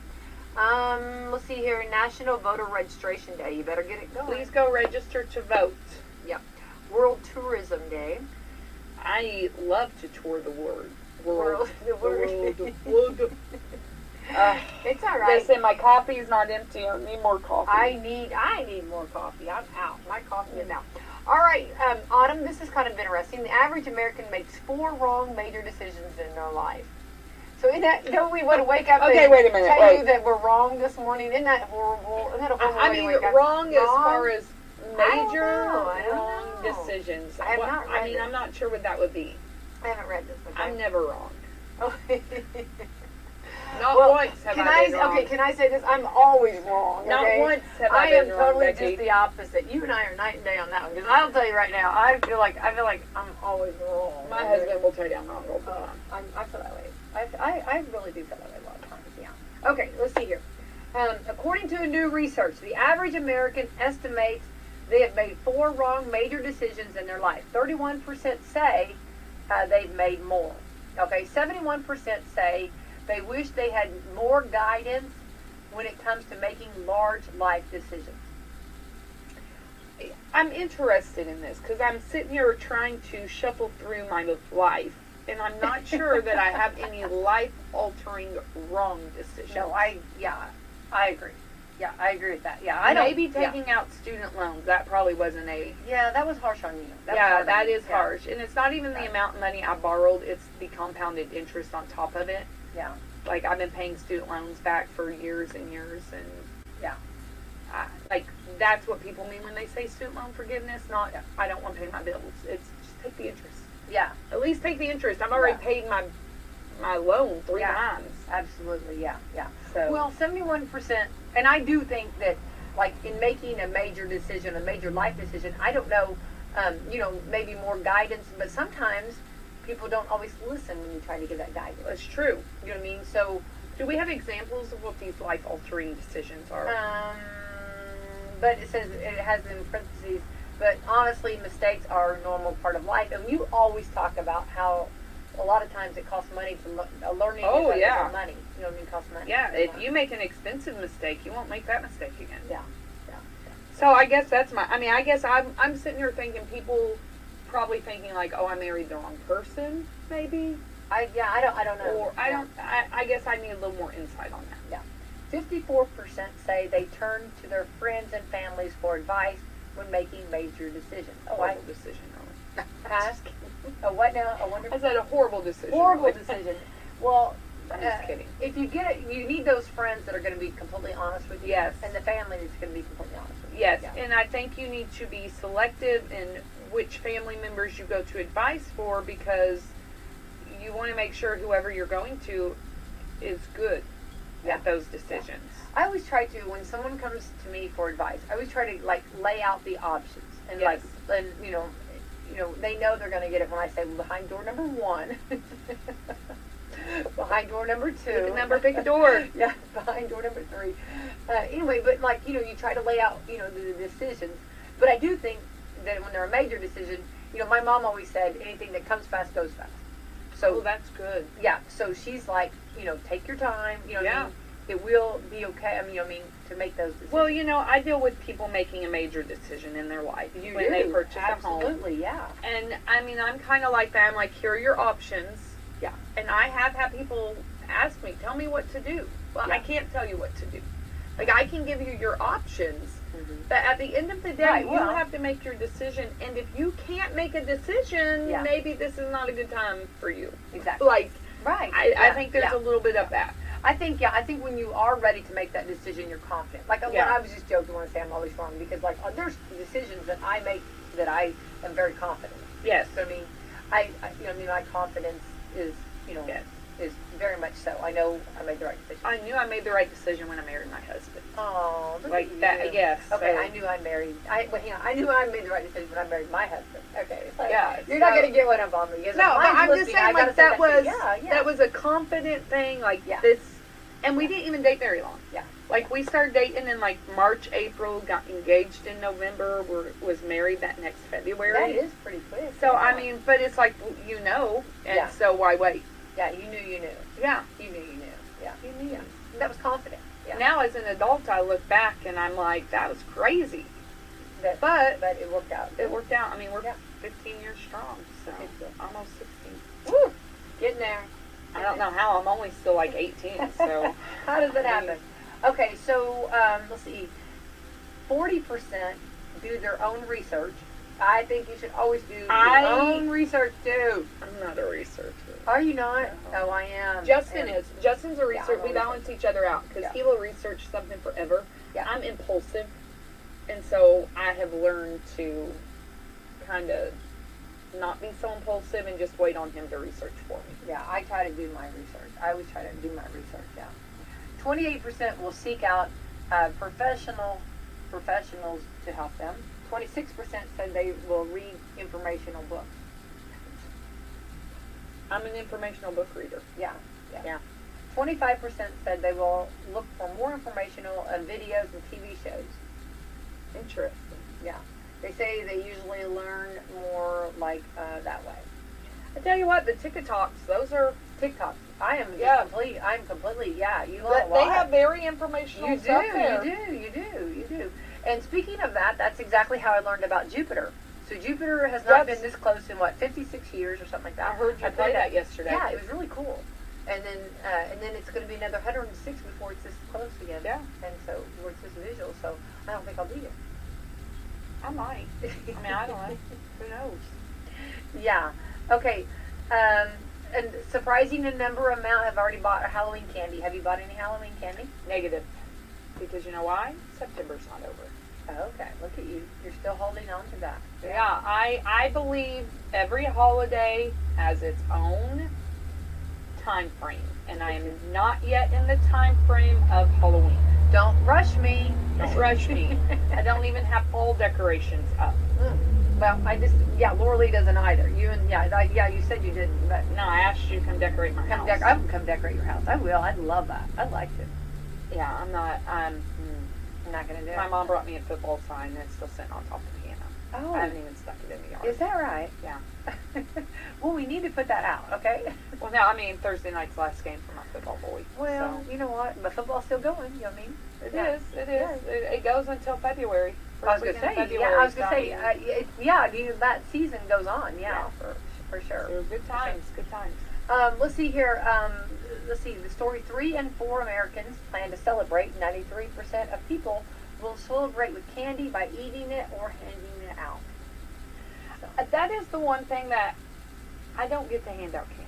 Let's see here. National Voter Registration Day. You better get it going. Please go register to vote. Yep. World Tourism Day. I love to tour the world. It's all right. Listen, my coffee is not empty. I need more coffee. I need more coffee. I'm out. My coffee is out. All right, Autumn, this is kind of interesting. The average American makes 4 wrong major decisions in their life. So don't we want to wake up okay, and wait a minute, tell you that we're wrong this morning? Isn't that horrible? Isn't that a horrible way to wake up? Wrong as far as major I don't wrong know. decisions. I have not read it. I'm not sure what that would be. I haven't read this. Okay? I'm never wrong. Oh. Not once have I been wrong. Okay, can I say this? I'm always wrong. Okay? Not once have I been wrong, am totally Becky. just the opposite. You and I are night and day on that one. Because I'll tell you right now, I feel like I'm always wrong. My husband will tell you I'm wrong all the time. I feel that way. I really do feel that way a lot of times. Yeah. Okay, let's see here. According to a new research, the average American estimates they have made 4 wrong major decisions in their life. 31% say they've made more. Okay, 71% say they wish they had more guidance when it comes to making large life decisions. I'm interested in this because I'm sitting here trying to shuffle through my life, and I'm not sure that I have any life-altering wrong decisions. No, I agree. Yeah, I agree with that. Yeah, Maybe taking out student loans, that probably wasn't a... Yeah, that was harsh on you. That is harsh. And it's not even the amount of money I borrowed, it's the compounded interest on top of it. Yeah. Like, I've been paying student loans back for years and years, and... Yeah. That's what people mean when they say student loan forgiveness, not, I don't want to pay my bills. It's just take the interest. Yeah. At least take the interest. I've already paid my loan 3 times. Absolutely, yeah. So. Well, 71%, and I do think that, like, in making a major decision, a major life decision, I don't know, maybe more guidance, but sometimes people don't always listen when you try to give that guidance. That's true. You know what I mean? So, do we have examples of what these life-altering decisions are? But it says, it has in parentheses, but honestly, mistakes are a normal part of life. And you always talk about how a lot of times it costs money to learning Oh, is yeah. money. You know what I mean? It costs money. Yeah, if you make an expensive mistake, you won't make that mistake again. Yeah. So I guess I guess I'm sitting here thinking people probably thinking like, oh, I married the wrong person, maybe. I don't know. Or I guess I need a little more insight on that. Yeah. 54% say they turn to their friends and families for advice when making major decisions. Horrible decision, really. Ask. What now? A wonderful. I said a horrible decision. Horrible really. decision. Well, I'm just kidding. If you get it, you need those friends that are going to be completely honest with you. Yes. And the family that's going to be completely honest with you. Yes, Yeah. and I think you need to be selective in which family members you go to advice for, because you want to make sure whoever you're going to is good at those decisions. I always try to, when someone comes to me for advice, I always try to lay out the options and Yes. and they know they're going to get it when I say, well, behind door number 1, behind door number 2, Pick a number, pick a door. yeah, behind door number 3. Anyway, but you try to lay out the decisions. But I do think that when they're a major decision, my mom always said anything that comes fast goes fast. So that's good. yeah, so she's like, take your time. Yeah. It will be okay. To make those decisions. Well, I deal with people making a major decision in their life You when do. they purchase a home. Absolutely, yeah. And I'm kind of like that. I'm like, here are your options. Yeah. And I have had people ask me, tell me what to do. Well, Yeah. I can't tell you what to do. Like, I can give you your options, but at the end of the day, Right, you well. have to make your decision. And if you can't make a decision, Yeah. maybe this is not a good time for you. Exactly. Like, Right. I think there's a little bit of that. I think when you are ready to make that decision, you're confident. Like, when I was just joking when I say I'm always wrong, because, there's decisions that I make that I am very confident in. Yes. So, my confidence is, Yes. is very much so. I know I made the right decision. I knew I made the right decision when I married my husband. Oh, look Like at that, you. yes. Okay, so- I knew I married. I knew I made the right decision when I married my husband. Okay, it's like, Yeah, you're not so- going to get one up on me. Because No, if but mine's I'm just listening, saying, I gotta like, say that was, yeah. that was a confident thing, like, Yeah. this, and we didn't even date very long. Yeah. Like, we started dating in, March, April, got engaged in November, was married that next February. That is pretty quick. So, yeah. but it's like, and Yeah. so why wait? Yeah, you knew you knew. Yeah. You knew you knew. Yeah. You knew. Yeah. That was confident. Yeah. Now, as an adult, I look back, and I'm like, that was crazy. But it worked out. It worked out. We're Yeah. 15 years strong, so almost 16. Woo! Getting there. I don't know how. I'm only still 18, so. How does that happen? Okay, so let's see. 40% do their own research. I think you should always do your own research too. I'm not a researcher. Are you not? Oh, I am. Justin And- is. Justin's a researcher. I'm a We balance each other out because Yeah. he will research something forever. Yeah. I'm impulsive, and so I have learned to kind of not be so impulsive and just wait on him to research for me. Yeah, I try to do my research. I always try to do my research. Yeah. 28% will seek out professionals to help them. 26% said they will read informational books. I'm an informational book reader. Yeah. Yeah. 25% said they will look for more informational videos and TV shows. Interesting. Yeah. They say they usually learn more that way. I tell you what, the TikToks, those are TikTok. I'm completely, you learn a they lot. have very informational You stuff there. you do. And speaking of that, that's exactly how I learned about Jupiter. So Jupiter has not been this close in 56 years or something like that. I heard you play that yesterday. Yeah, it was really cool. And then it's going to be another 106 before it's this close again. Yeah. And so where it's this visual, so I don't think I'll be it. I might. I don't know. Who knows? Yeah. Okay. And surprising number amount have already bought Halloween candy. Have you bought any Halloween candy? Negative. Because you know why? September's not over. Oh, okay. Look at you. You're still holding on to that. Yeah, I believe every holiday has its own time frame. And I am not yet in the time frame of Halloween. Don't rush me. Don't rush me. I don't even have fall decorations up. Well, Laura Lee doesn't either. You said you didn't, but No, I asked you to come decorate my house. I will come decorate your house. I will. I'd love that. I'd like to. Yeah, I'm not. I'm not going to do it. My mom brought me a football sign that's still sitting on top of the piano. Oh, I haven't even stuck it in the yard. is that right? Yeah. Well, we need to put that out, okay? Well, no, Thursday night's last game for my football boy. Well, so. You know what? But football's still going. You know what I mean? It is. It goes until February. I was going to say, that season goes on, for sure. So good times. Let's see here. Let's see. The story 3 in 4 Americans plan to celebrate. 93% of people will celebrate with candy by eating it or handing it out. So, That is the one thing that I don't get to hand out candy.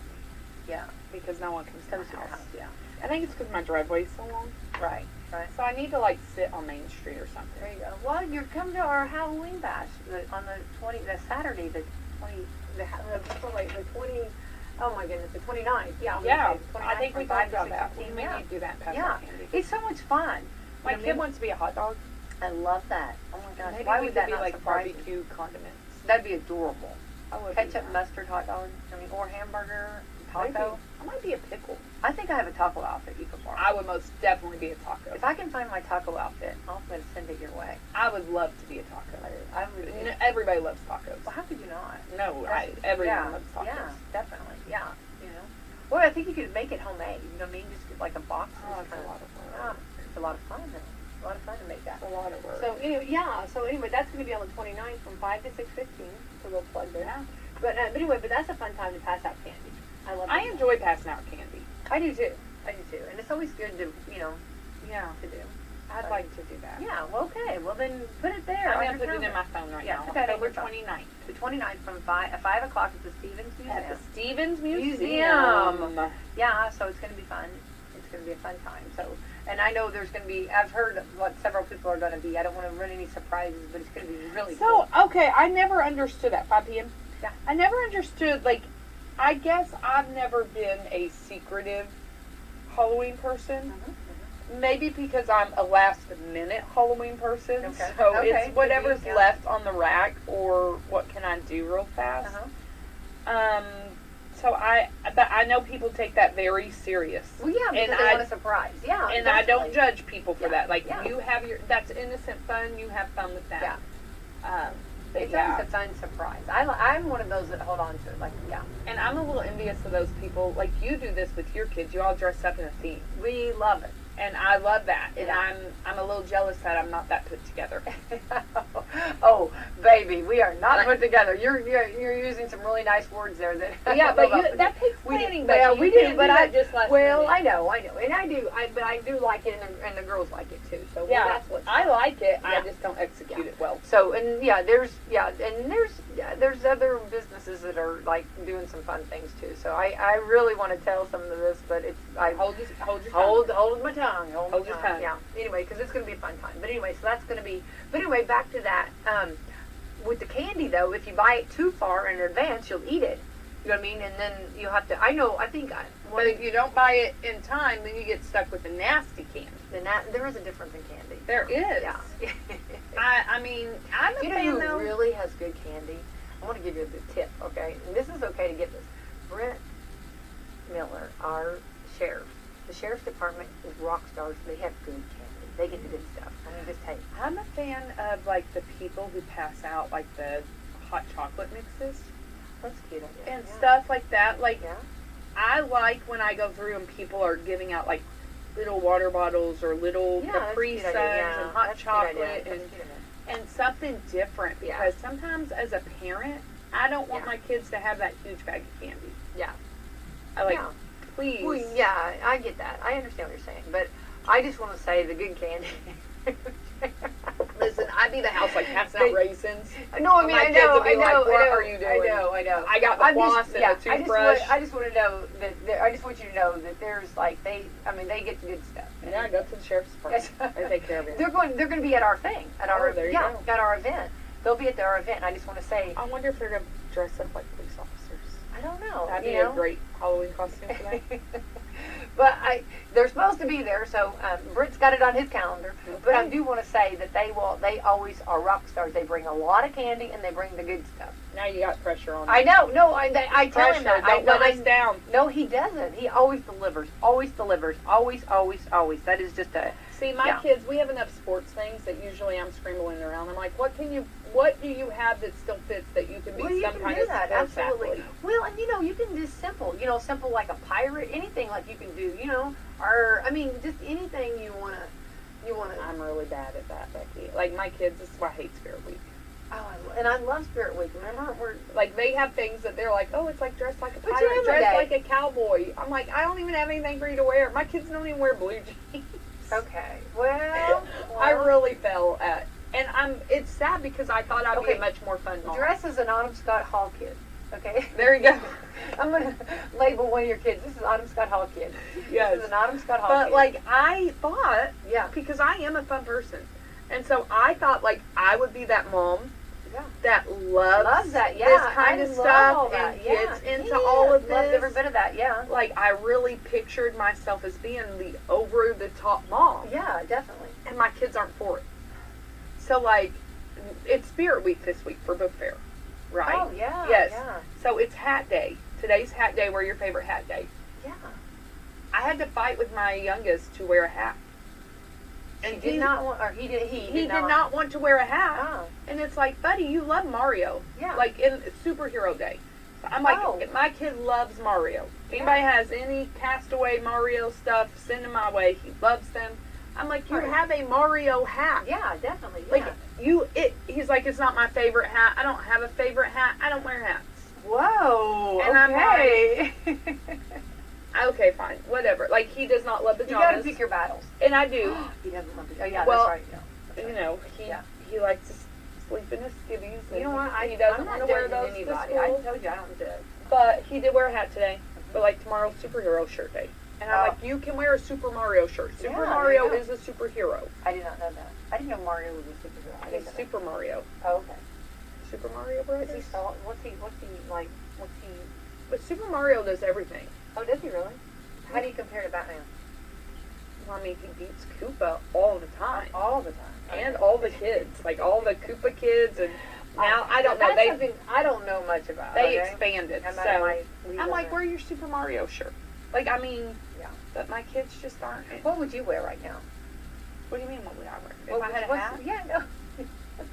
yeah. Because no one comes to my Comes to your house. house, yeah. I think it's because my driveway's so long. Right, right. So I need to like sit on Main Street or something. There you go. Well, you're coming to our Halloween bash on the Saturday, the 20, the 20, oh my goodness, the 29th. Yeah. Yeah, the 29th I think we from talked 5 to about that. 6:15. We may Yeah. need to do that and pass Yeah. out candy. It's so much fun. My You know, kid wants to be a hot dog. I love that. Oh my gosh. Maybe Why we would could that be not like surprise you? barbecue condiments. That'd be adorable. I would Ketchup, be mustard, hot dog. I mean, or hamburger, Maybe. taco. I might be a pickle. I think I have a taco outfit you could borrow. I would most definitely be a taco. If I can find my taco outfit, I'm going to send it your way. I would love to be a taco. I would. Everybody loves tacos. Well, how could you not? No, That's- everyone loves tacos. Yeah, definitely. Yeah, you know. Well, I think you could make it homemade. You know what I mean? Just get like a box. Oh, and it's a kinda- lot of work. Yeah, it's a lot of fun though. A lot of fun to make that. It's a lot of work. So anyway, that's going to be on the 29th from 5 to 6:15. So we'll plug there. Yeah. But anyway, that's a fun time to pass out candy. I love. I it. enjoy passing out candy. I do too. I do too. And it's always good to Yeah. to do. I'd like to do that. Yeah. Well, okay. Well, then put it there. I'm on going to your put it in my calendar. phone right Yeah, now. put that on October your phone. 29th. The 29th from 5 o'clock at the Stevens Museum. At the Stevens Museum. Museum. Yeah, so it's going to be fun. It's going to be a fun time. So, and I know there's going to be, I've heard what several people are going to be. I don't want to run any surprises, but it's going to be really cool. So, okay, I never understood that. 5 p.m.? Yeah. I never understood, like, I guess I've never been a secretive Halloween person. Maybe because I'm a last-minute Halloween person. Okay. So Okay. it's whatever's Yeah. left on the rack or what can I do real fast. So but I know people take that very serious. Well, yeah, because And they I- want a surprise. Yeah, And I don't definitely. judge people for Yeah. that. Like, Yeah. you have that's innocent fun, you have fun with that. Yeah. But It's yeah. always a fun surprise. I'm one of those that hold on to it. Like, yeah. And I'm a little envious of those people. Like, you do this with your kids. You all dress up in a theme. We love it. And I love that. And Yeah. I'm a little jealous that I'm not that put together. Oh, baby, we are not put together. You're using some really nice words there. That Yeah, but that takes we planning. do, But well, you we can't do. But that just last well, minute. I know, and I do. But I do like it, and the girls like it too. So Yeah, that's what's I like it. I Yeah. just don't execute it well. So there's other businesses that are like doing some fun things too. So I really want to tell some of this, but it's Hold your tongue. hold my tongue. Hold my your tongue. tongue. Yeah. Anyway, because it's going to be a fun time. But anyway, so that's going to be. But anyway, back to that. With the candy though, if you buy it too far in advance, you'll eat it. You know what I mean? And then you'll have to. I think. But if you don't buy it in time, then you get stuck with the nasty candy. There is a difference in candy. There is. Yeah. I mean, I'm a You know fan who though. really has good candy? I want to give you a tip, okay? And this is okay to get this. Brent Miller, our sheriff. The sheriff's department is rock stars. They have good candy. They get the good stuff. I mean, just take. I'm a fan of like the people who pass out like the hot chocolate mixes That's cute. and stuff like that. Like, Yeah. I like when I go through and people are giving out like little water bottles or little Capri Suns and hot chocolate and something different, because sometimes as a parent, I don't want my kids to have that huge bag of candy. Yeah. I like, Yeah. please. Well, yeah, I get that. I understand what you're saying, but I just want to say the good candy. Listen, I'd be the house like passing out raisins. No, I mean, My I kids know, would be I know, like, what I know, are you doing? I know. I got the floss and the toothbrush. I just want to know that I just want you to know that there's like they get the good stuff. Yeah, go to the sheriff's department. They take care of it. They're going to be at our thing, at our there you go. at our event. They'll be at our event. And I just want to say, I wonder if they're going to dress up like police officers. I don't know. That'd be you know? a great Halloween costume for that. But they're supposed to be there, so Brent's got it on his calendar. But I do want to say that they always are rock stars. They bring a lot of candy and they bring the good stuff. Now you got pressure on. I know. No, I tell him Pressure. that. Don't let us down. No, he doesn't. He always delivers. Always delivers. Always, always, always. That is just a. See, my kids, we have enough sports things that usually I'm scrambling around. I'm like, what do you have that still fits that you can be You some can kind do of that, sports absolutely. athlete? Well, and you can just simple like a pirate, anything like you can do, or I mean, just anything you wanna. I'm really bad at that, Becky. Like my kids, this is why I hate Spirit Week. And I love Spirit Week. Remember, Like, they have things that they're like, oh, it's like dressed like a What's pirate, your dressed day? like a cowboy. I'm like, I don't even have anything for you to wear. My kids don't even wear blue jeans. okay. Well, I really fell at, and it's sad because I thought I'd be Okay. a much more fun mom. dress as an Autumn Scott Hall kid. Okay. There you go. I'm gonna label one of your kids. This is Autumn Scott Hall kid. Yes. This is an Autumn Scott Hall But, kid. like, I thought, yeah. because I am a fun person, and so I thought, like, I would be that mom Yeah. that loves that. Yeah. this kind I of love stuff all that. and Yeah. gets into Yeah. all of Loved every this. bit of that. Yeah. Like, I really pictured myself as being the over-the-top mom. Yeah, definitely. And my kids aren't for it. So, like, it's Spirit Week this week for Book Fair, right? Oh, yeah. Yes. Yeah. So it's Hat Day. Today's Hat Day. Wear your favorite hat day. Yeah. I had to fight with my youngest to wear a hat. And And did not want, or he did not want to wear a hat. Oh. And it's like, buddy, you love Mario. Yeah. Like, in Superhero Day. So I'm like, Oh. my kid loves Mario. If anybody has any Castaway Mario stuff, send them my way. He loves them. I'm like, you Right. have a Mario hat. Yeah, definitely. Like, Yeah. he's like, it's not my favorite hat. I don't have a favorite hat. I don't wear hats. Whoa. And I'm okay. Okay, fine. Whatever. Like, he does not love You pajamas. gotta pick your battles. and I do. He doesn't love it. Oh, yeah, Well, that's right. Yeah. You know, he likes to sleep in his skivvies. You know what? He doesn't I'm want not to wear judging those anybody. to I school. told you I don't judge. But he did wear a hat today. But, like, tomorrow's Superhero Shirt Day. And I'm Oh. like, you can wear a Super Mario shirt. Super Yeah, Mario there you is a superhero. I did not know that. I didn't know Mario was a superhero. I He's didn't know Super Mario. that. Oh, okay. Super Mario Is Brothers? he salt? What's he like? But Super Mario does everything. Oh, does he really? How do you compare to Batman? Well, I mean, he beats Koopa all the time. All the time. And all the kids. Like, all the Koopa kids. And now, I don't know. That's They something I don't know much about. they okay? expanded. I'm So, out of my league I'm on like, that. wear your Super Mario shirt. Like, I mean, Yeah. but my kids just aren't. What would you wear right now? What do you mean, what would I wear? If What I would- had a what's- hat? Yeah, no.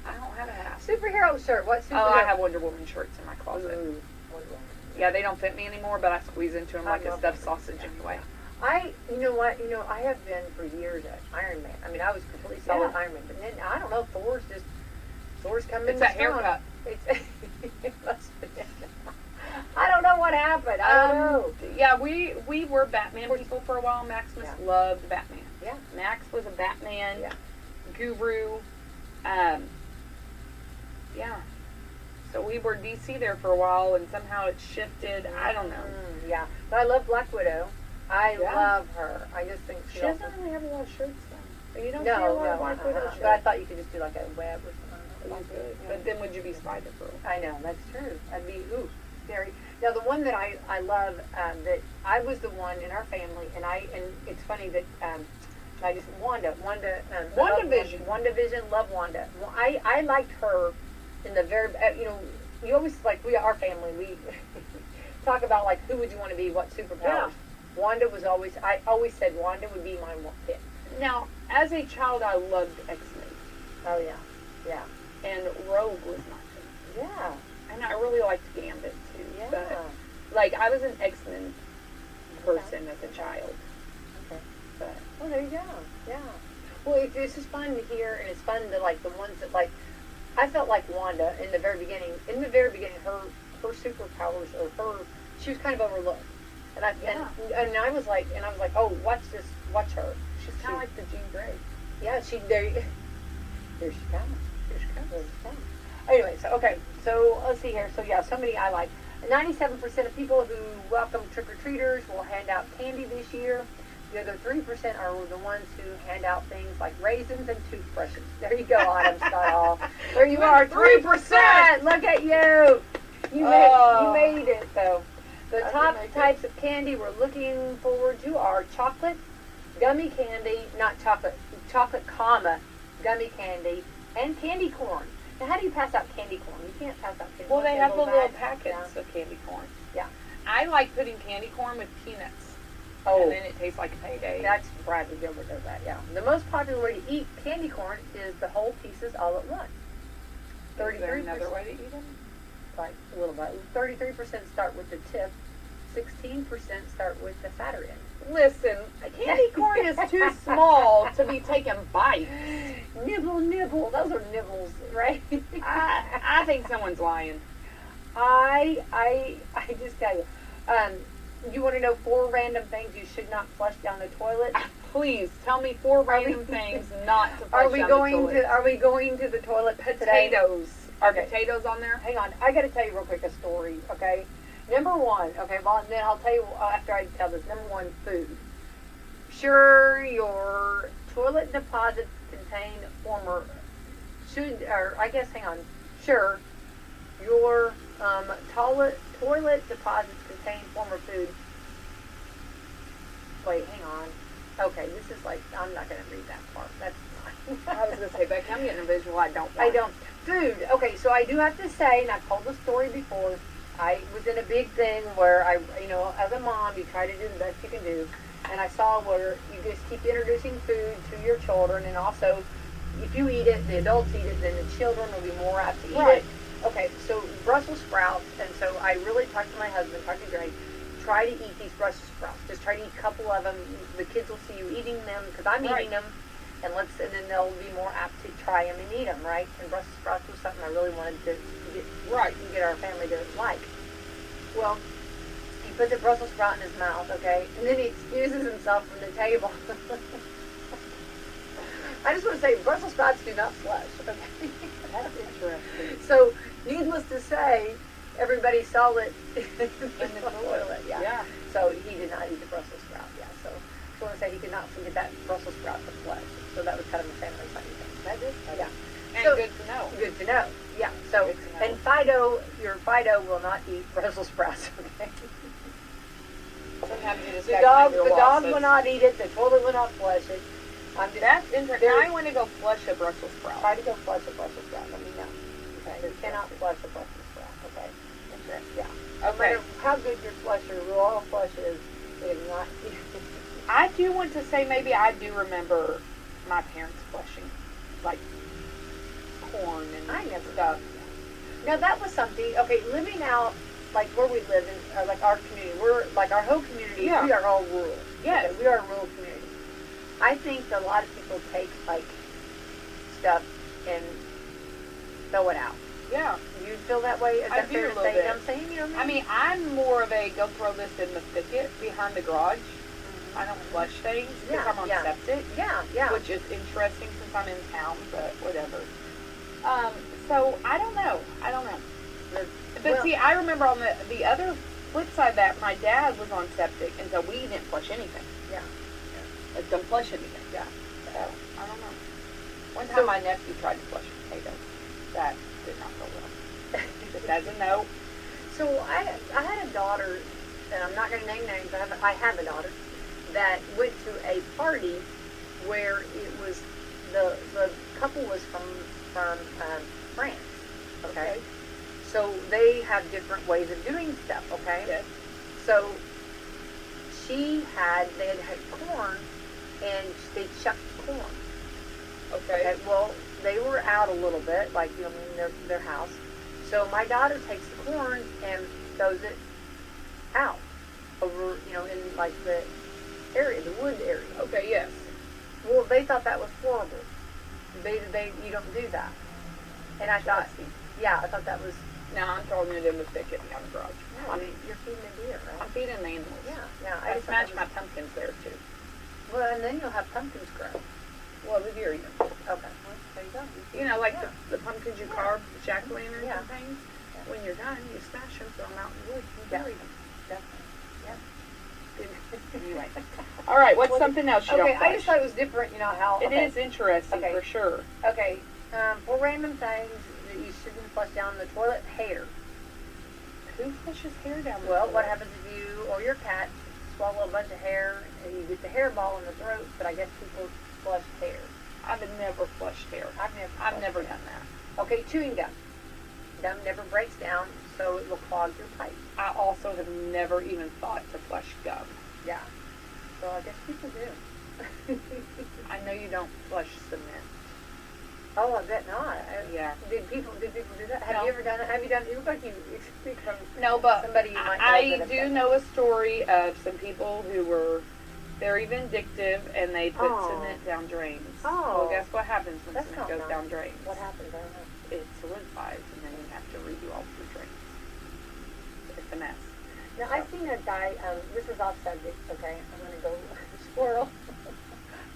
I don't have a hat. Superhero shirt. What superhero? Oh, I have Wonder Woman shirts in my closet. Ooh, Wonder Woman. Yeah, they don't fit me anymore, but I squeeze into them I like a love stuffed Wonder sausage Woman. anyway. You know what? I have been for years at Iron Man. I mean, I was completely solid Yeah. Iron Man, but then I don't know. Thor's coming. It's that haircut. It must be. I don't know what happened. I don't know. Yeah, we were Batman people for a while. Maximus Yeah. loved Batman. Yeah. Max was a Batman Yeah. guru. Yeah. So we were DC there for a while, and somehow it shifted. I don't know. Yeah, but I love Black Widow. I Yeah. love her. I just think She doesn't really have a lot of shirts, though. You don't see a No, lot of no. Black Widow shirts. But I thought you could just do like a web or something. You could. But then would you be Spider-Girl? I know, that's true. That'd be, scary. Now, the one that I love, that I was the one in our family, and it's funny that, WandaVision, love Wanda. Well, I liked her in the very, you always, like, our family, we talk about, like, who would you want to be, what superpowers. Yeah. Wanda was I always said Wanda would be my pick. Now, as a child, I loved X-Men. Oh, yeah. Yeah. And Rogue was my favorite. Yeah. And I really liked Gambit, too. Yeah. But, like, I was an X-Men person as a child. Okay. But, Oh, there you go. Yeah. Well, it's just fun to hear, and it's fun to, like, the ones that, like, I felt like Wanda in the very beginning, her superpowers, or she was kind of overlooked. And I was like, oh, watch her. she's kind of like the Jean Grey. Yeah, there she comes. There she comes. Anyway, so let's see here. So yeah, somebody I like. 97% of people who welcome trick-or-treaters will hand out candy this year. The other 3% are the ones who hand out things like raisins and toothbrushes. There you go, Autumn Scott Hall. There you are, 3%. Look at you. You made it. So the top types of candy we're looking forward to are chocolate, gummy candy, not chocolate, comma, gummy candy, and candy corn. Now, how do you pass out candy corn? You can't pass out candy corn. Well, they have the little bag. packets of candy corn. Yeah. I like putting candy corn with peanuts. Oh, And then it tastes like a payday. that's Bradley Gilbert does that, yeah. The most popular way to eat candy corn is the whole pieces all at once. Is there another way to eat them? Like a little bit. 33% start with the tip. 16% start with the fatter end. Listen, candy corn is too small to be taking bites. Nibble, nibble. Those are nibbles, right? I think someone's lying. I just tell you. You want to know 4 random things you should not flush down the toilet? Please tell me 4 random things not to flush Are we down going the toilet. Are we going to the toilet today? Potatoes. Are Okay. potatoes on there? Hang on, I got to tell you real quick a story. Okay, number 1. Okay, well, and then I'll tell you after I tell this. Number 1, food. Sure, your toilet deposits contain former hang on. Sure, your toilet deposits contain former food. Wait, hang on. Okay, this is like, I'm not going to read that part. That's fine. I was going to say, Becky, I'm getting a visual I don't want. I don't. Food. Okay, so I do have to say, and I've told the story before, I was in a big thing where as a mom, you try to do the best you can do. And I saw where you just keep introducing food to your children, and also, if you eat it, the adults eat it, then the children will be more apt to eat it. Okay, so Brussels sprouts, and so I really talked to my husband, talked to Greg, try to eat these Brussels sprouts. Just try to eat a couple of them. The kids will see you eating them, because I'm eating them, and then they'll be more apt to try them and eat them, right? And Brussels sprouts was something I really wanted to get our family to like. Well, he put the Brussels sprout in his mouth, okay, and then he excuses himself from the table. I just want to say, Brussels sprouts do not flush, okay? That's interesting. So, needless to say, everybody saw it in the toilet. Yeah. So he did not eat the Brussels sprout. Yeah. So I just want to say he could not get that Brussels sprout to flush. So that was kind of a family funny thing. That is funny. Yeah. And So, good to know. Good to know. Yeah. So Good to know. and your Fido will not eat Brussels sprouts. Okay. Sometimes you just The gotta dog make your will losses. not eat it. The toilet will not flush it. That's interesting. Now I want to go flush a Brussels sprout. Try to go flush a Brussels sprout. Let me know. Okay. You cannot flush a Brussels sprout. Okay. Yeah. No Okay. matter how good your royal flush is, it is not. I do want to say maybe I do remember my parents flushing, like, corn and I never stuff. Now that was something. Okay, living out like where we live in, like our community, we're like our whole community. Yeah. We are all rural. Yes. Okay, we are a rural community. I think a lot of people take like stuff and throw it out. Yeah. You feel that way? Is I that do fair a to little say? bit. You know what I'm saying? You know what I mean, I'm more of a go throw this in the thicket behind the garage. I don't flush things because I'm on septic. Yeah. Which is interesting since I'm in town, but whatever. So I don't know. But see, I remember on the other flip side of that, my dad was on septic, and so we didn't flush anything. Yeah. Like, don't flush anything. Yeah. So, I don't know. One time my nephew tried to flush potatoes. That did not go well. Just as a note. So I had a daughter, and I'm not going to name names, but I have a daughter that went to a party where it was the couple was from France. Okay. So they have different ways of doing stuff. Okay. Yes. So they had corn, and they chucked corn. Okay. Well, they were out a little bit, like in their house. So my daughter takes the corn and throws it out over, in like the area, the wood area. Okay, yes. Well, they thought that was horrible. You don't do that. And I thought, I thought that was. Now I'm throwing it in the thicket behind the garage. No, you're feeding the deer, right? I'm feeding the animals. Yeah. I smash my pumpkins there too. Well, and then you'll have pumpkins grow. Well, the deer eat them. Okay. Well, there you go. You know, like the pumpkins you carve, the jack-o'-lanterns and things. Yeah. When you're done, you smash them, throw them out in the woods, and bury them. Definitely. Yeah. Anyway. All right, what's something else you don't Okay, flush? I just thought it was different, how... It is interesting, Okay. for sure. Okay, 4 random things that you shouldn't flush down the toilet. Hair. Who flushes hair down the Well, toilet? what happens if you or your cat swallow a bunch of hair and you get the hairball in the throat, but I guess people flush hair. I've never flushed hair. I've never done that. Okay, chewing gum. Gum never breaks down, so it will clog your pipe. I also have never even thought to flush gum. Yeah. So I guess people do. I know you don't flush cement. Oh, I bet not. Yeah. Did people do that? Have No. you ever done it? Have you done it? You look like you speak from No, but somebody you might know. I that do have know a story of some people who were very vindictive and they put Oh. cement down drains. Oh. Well, guess what happens when That's cement not goes nice. down drains? What happens? I don't know. It solidifies and then you have to redo all the drains. It's a mess. Now, I've seen a guy, this is off subject, okay? I'm going to go squirrel.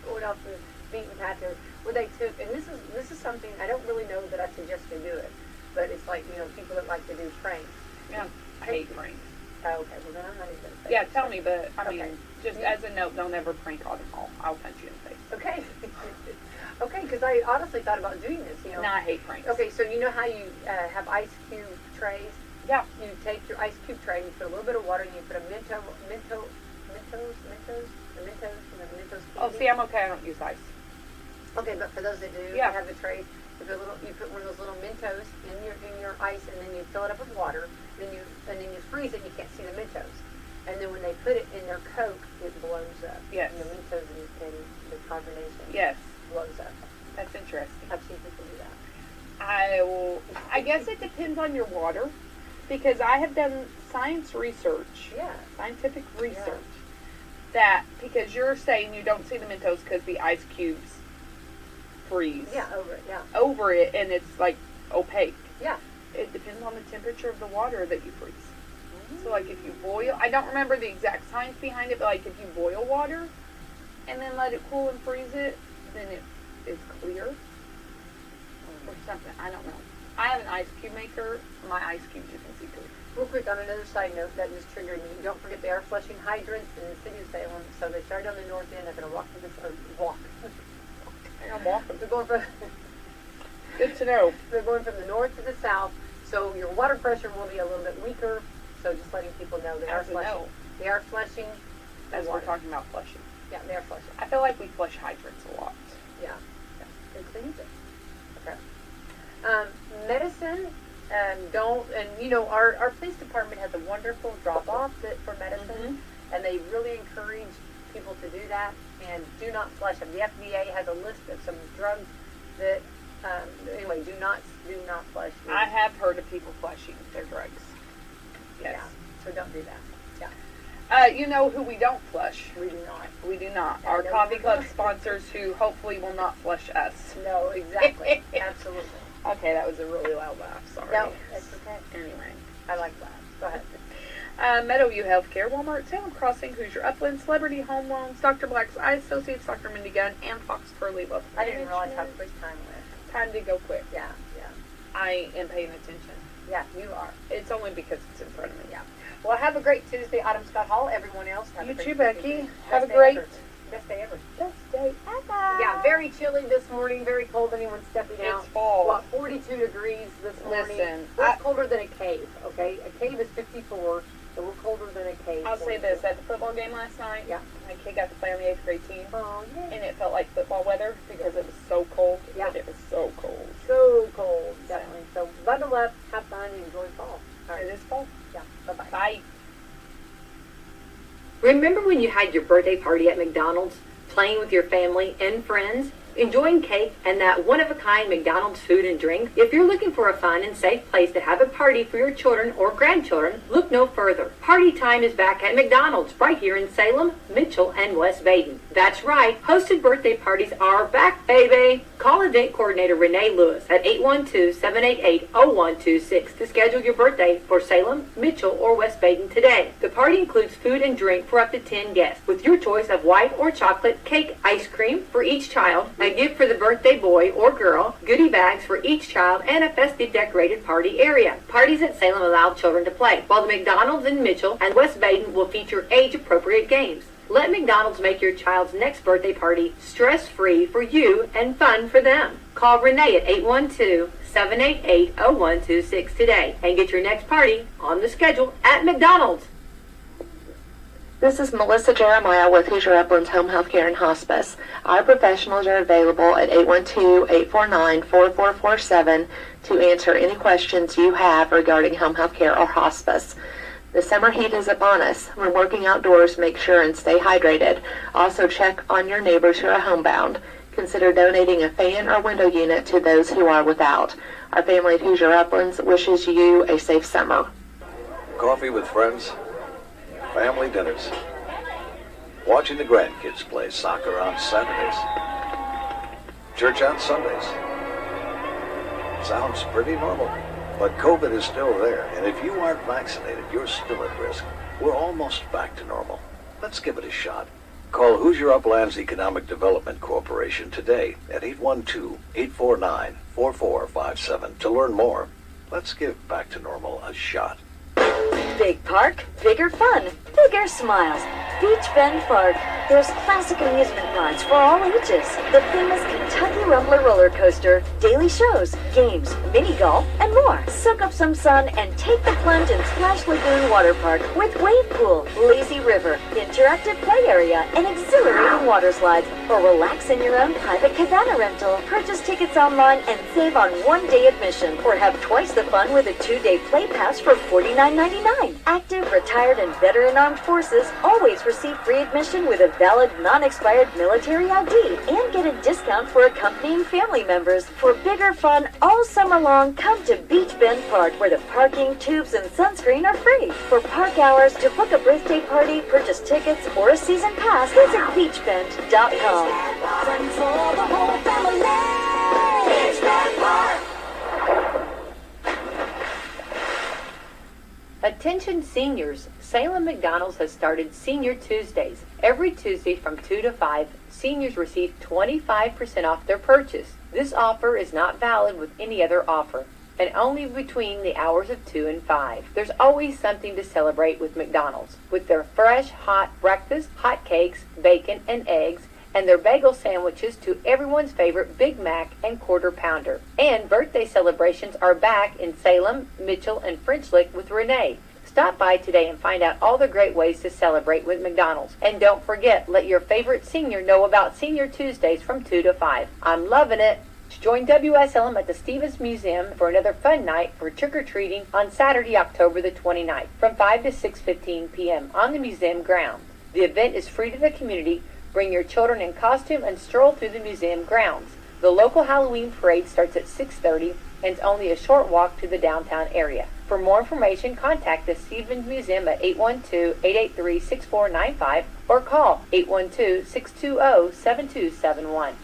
Going off the beaten path here. Where they took, and this is something, I don't really know that I suggest to do it, but it's like, people that like to do pranks. Yeah, I hate pranks. Oh, okay, well then I'm not even going to say Yeah, it. tell me, but I Okay. mean, just as a note, don't ever prank on them all. I'll punch you in the face. Okay. Okay, because I honestly thought about doing this, No, I hate pranks. Okay, so you know how you have ice cube trays? Yeah. You take your ice cube tray and you put a little bit of water and you put a Mentos Oh, see, I'm okay. I don't use ice. Okay, but for those that do Yeah. have the trays, you put one of those little Mentos in your ice, and then you fill it up with water. And then you freeze it. And you can't see the Mentos. And then when they put it in their Coke, it blows up. Yes. And the Mentos and the carbonation Yes, blows up. that's interesting. I've seen people do that. I guess it depends on your water, because I have done scientific research, that because you're saying you don't see the Mentos because the ice cubes freeze Yeah, over it. Yeah. over it and it's like opaque. Yeah. It depends on the temperature of the water that you freeze. So like if you boil, I don't remember the exact science behind it, but like if you boil water and then let it cool and freeze it, then it is clear or something. I don't know. I have an ice cube maker. My ice cubes you can see through. Real quick, on another side note, that just triggered me. Don't forget they are flushing hydrants in the city of Salem. So they started on the north end. They're going to walk to this, or walk. I'm walking. They're going from Good to know. they're going from the north to the south. So your water pressure will be a little bit weaker. So just letting people know they are As a flushing. note. They are flushing. As we're water. talking about flushing. Yeah, they are flushing. I feel like we flush hydrants a lot. Yeah. Good to use it. Okay. Medicine, our police department has a wonderful drop-off for medicine, and they really encourage people to do that, and do not flush them. The FDA has a list of some drugs that, anyway, do not flush. I have heard of people flushing their drugs. Yes. Yeah, so don't do that. Yeah. You know who we don't flush? We do not. We do not. Yeah, Our no, coffee we club don't. sponsors who hopefully will not flush us. No, exactly. Absolutely. Okay, that was a really loud laugh. Sorry. No, that's okay. Anyway. I like that. Go ahead. Meadowview Healthcare, Walmart, Salem Crossing, Hoosier Upland, Celebrity Home Loans, Dr. Black's Eye Associates, Dr. Mindy Gunn, and Fox Curly Wealth I didn't realize how Management. quick time went. Time to go quick. Yeah, yeah. I am paying attention. Yeah, you are. It's only because it's in front of me. Yeah. Well, have a great Tuesday, Autumn Scott Hall. Everyone else, have You a great too, Tuesday. Becky. Best Have a day great ever. Best day ever. best day ever. Yeah, very chilly this morning. Very cold. Anyone stepping out? It's fall. What, 42 degrees this morning. Listen, We're colder than a cave. Okay, a cave is 54, so we're colder than a cave. I'll say this, at the football game last night, Yeah. my kid got to play on the 8th grade team, Oh yeah. and it felt like football weather because it was so cold. Yeah. But it was so cold. So cold, definitely. So bundle up, have fun, and enjoy fall. All right. It is fall. Yeah. Bye-bye. Bye. Remember when you had your birthday party at McDonald's, playing with your family and friends, enjoying cake and that one-of-a-kind McDonald's food and drink? If you're looking for a fun and safe place to have a party for your children or grandchildren, look no further. Party time is back at McDonald's right here in Salem, Mitchell, and West Baden. That's right, hosted birthday parties are back, baby! Call event coordinator Renee Lewis at 812-788-0126 to schedule your birthday for Salem, Mitchell, or West Baden today. The party includes food and drink for up to 10 guests, with your choice of white or chocolate cake, ice cream for each child, a gift for the birthday boy or girl, goodie bags for each child, and a festive decorated party area. Parties at Salem allow children to play, while the McDonald's in Mitchell and West Baden will feature age-appropriate games. Let McDonald's make your child's next birthday party stress-free for you and fun for them. Call Renee at 812-788-0126 today and get your next party on the schedule at McDonald's. This is Melissa Jeremiah with Hoosier Uplands Home Health Care and Hospice. Our professionals are available at 812-849-4447 to answer any questions you have regarding home health care or hospice. The summer heat is upon us. When working outdoors, make sure and stay hydrated. Also check on your neighbors who are homebound. consider donating a fan or window unit to those who are without. Our family at Hoosier Uplands wishes you a safe summer. Coffee with friends, family dinners, watching the grandkids play soccer on Saturdays, church on Sundays. Sounds pretty normal, but COVID is still there, and if you aren't vaccinated, you're still at risk. We're almost back to normal. Let's give it a shot. Call Hoosier Uplands Economic Development Corporation today at 812-849-4457 to learn more. Let's give back to normal a shot. Big park, bigger fun, bigger smiles. Beach Bend Park. There's classic amusement rides for all ages. The famous Kentucky Rumbler roller coaster, daily shows, games, mini golf, and more. Soak up some sun and take the plunge in Splash Lagoon Water Park with wave pool, lazy river, interactive play area, and exhilarating water slides. Or relax in your own private cabana rental. Purchase tickets online and save on one-day admission. Or have twice the fun with a 2-day play pass for $49.99. Active, retired, and veteran armed forces always receive free admission with a valid, non-expired military ID and get a discount for accompanying family members. For bigger fun all summer long, come to Beach Bend Park, where the parking, tubes, and sunscreen are free. For park hours, to book a birthday party, purchase tickets, or a season pass, visit beachbend.com. Fun for the whole family. Beach Bend Park. Attention seniors, Salem McDonald's has started Senior Tuesdays. Every Tuesday from 2 to 5, seniors receive 25% off their purchase. This offer is not valid with any other offer, and only between the hours of 2 and 5. There's always something to celebrate with McDonald's, with their fresh, hot breakfast, hot cakes, bacon, and eggs, and their bagel sandwiches to everyone's favorite Big Mac and Quarter Pounder. And birthday celebrations are back in Salem, Mitchell, and French Lick with Renee. Stop by today and find out all the great ways to celebrate with McDonald's. And don't forget, let your favorite senior know about Senior Tuesdays from 2 to 5. I'm loving it. Join WSLM at the Stevens Museum for another fun night for trick-or-treating on Saturday, October the 29th from 5 to 6:15 p.m. on the museum grounds. The event is free to the community. Bring your children in costume and stroll through the museum grounds. The local Halloween parade starts at 6:30 and it's only a short walk to the downtown area. For more information, contact the Stevens Museum at 812-883-6495 or call 812-620-7271.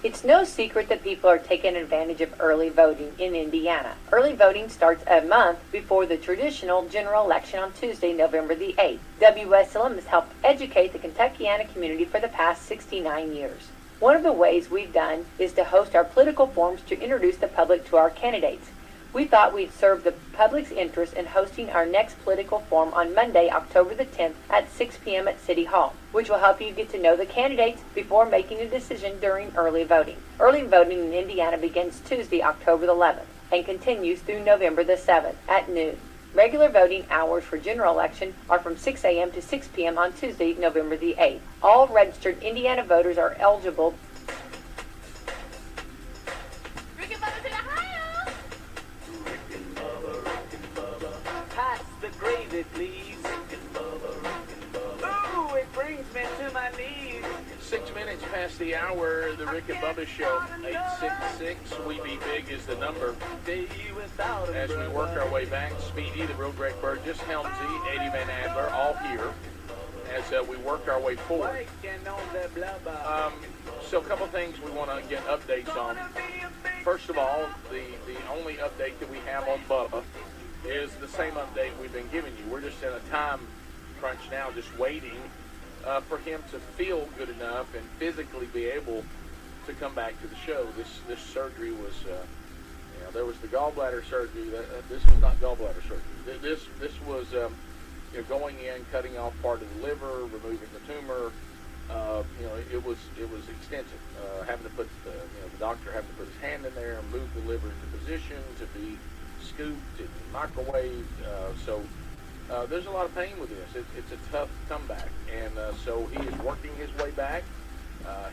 It's no secret that people are taking advantage of early voting in Indiana. Early voting starts a month before the traditional general election on Tuesday, November the 8th. WSLM has helped educate the Kentuckiana community for the past 69 years. One of the ways we've done is to host our political forums to introduce the public to our candidates. We thought we'd serve the public's interest in hosting our next political forum on Monday, October the 10th at 6 p.m. at City Hall, which will help you get to know the candidates before making a decision during early voting. Early voting in Indiana begins Tuesday, October the 11th and continues through November the 7th at noon. Regular voting hours for general election are from 6 a.m. to 6 p.m. on Tuesday, November the 8th. All registered Indiana voters are eligible. Gravy, please. Ooh, it brings me to my knees. 6 minutes past the hour, the Rick and Bubba Show. 866, we be big is the number. As we work our way back, Speedy, the real Greg Burgess, Helmsy, Eddie Van Adler, all here as we work our way forward. So a couple things we want to get updates on. First of all, the only update that we have on Bubba is the same update we've been giving you. We're just in a time crunch now, just waiting for him to feel good enough and physically be able to come back to the show. This surgery was, there was the gallbladder surgery. This was not gallbladder surgery. This was, going in, cutting off part of the liver, removing the tumor. It was extensive. Having to put the doctor having to put his hand in there and move the liver into position to be scooped and microwaved, so there's a lot of pain with this. It's a tough comeback, and so he is working his way back.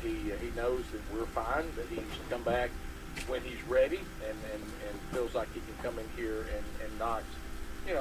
He knows that we're fine, that he can come back when he's ready and feels like he can come in here and not, and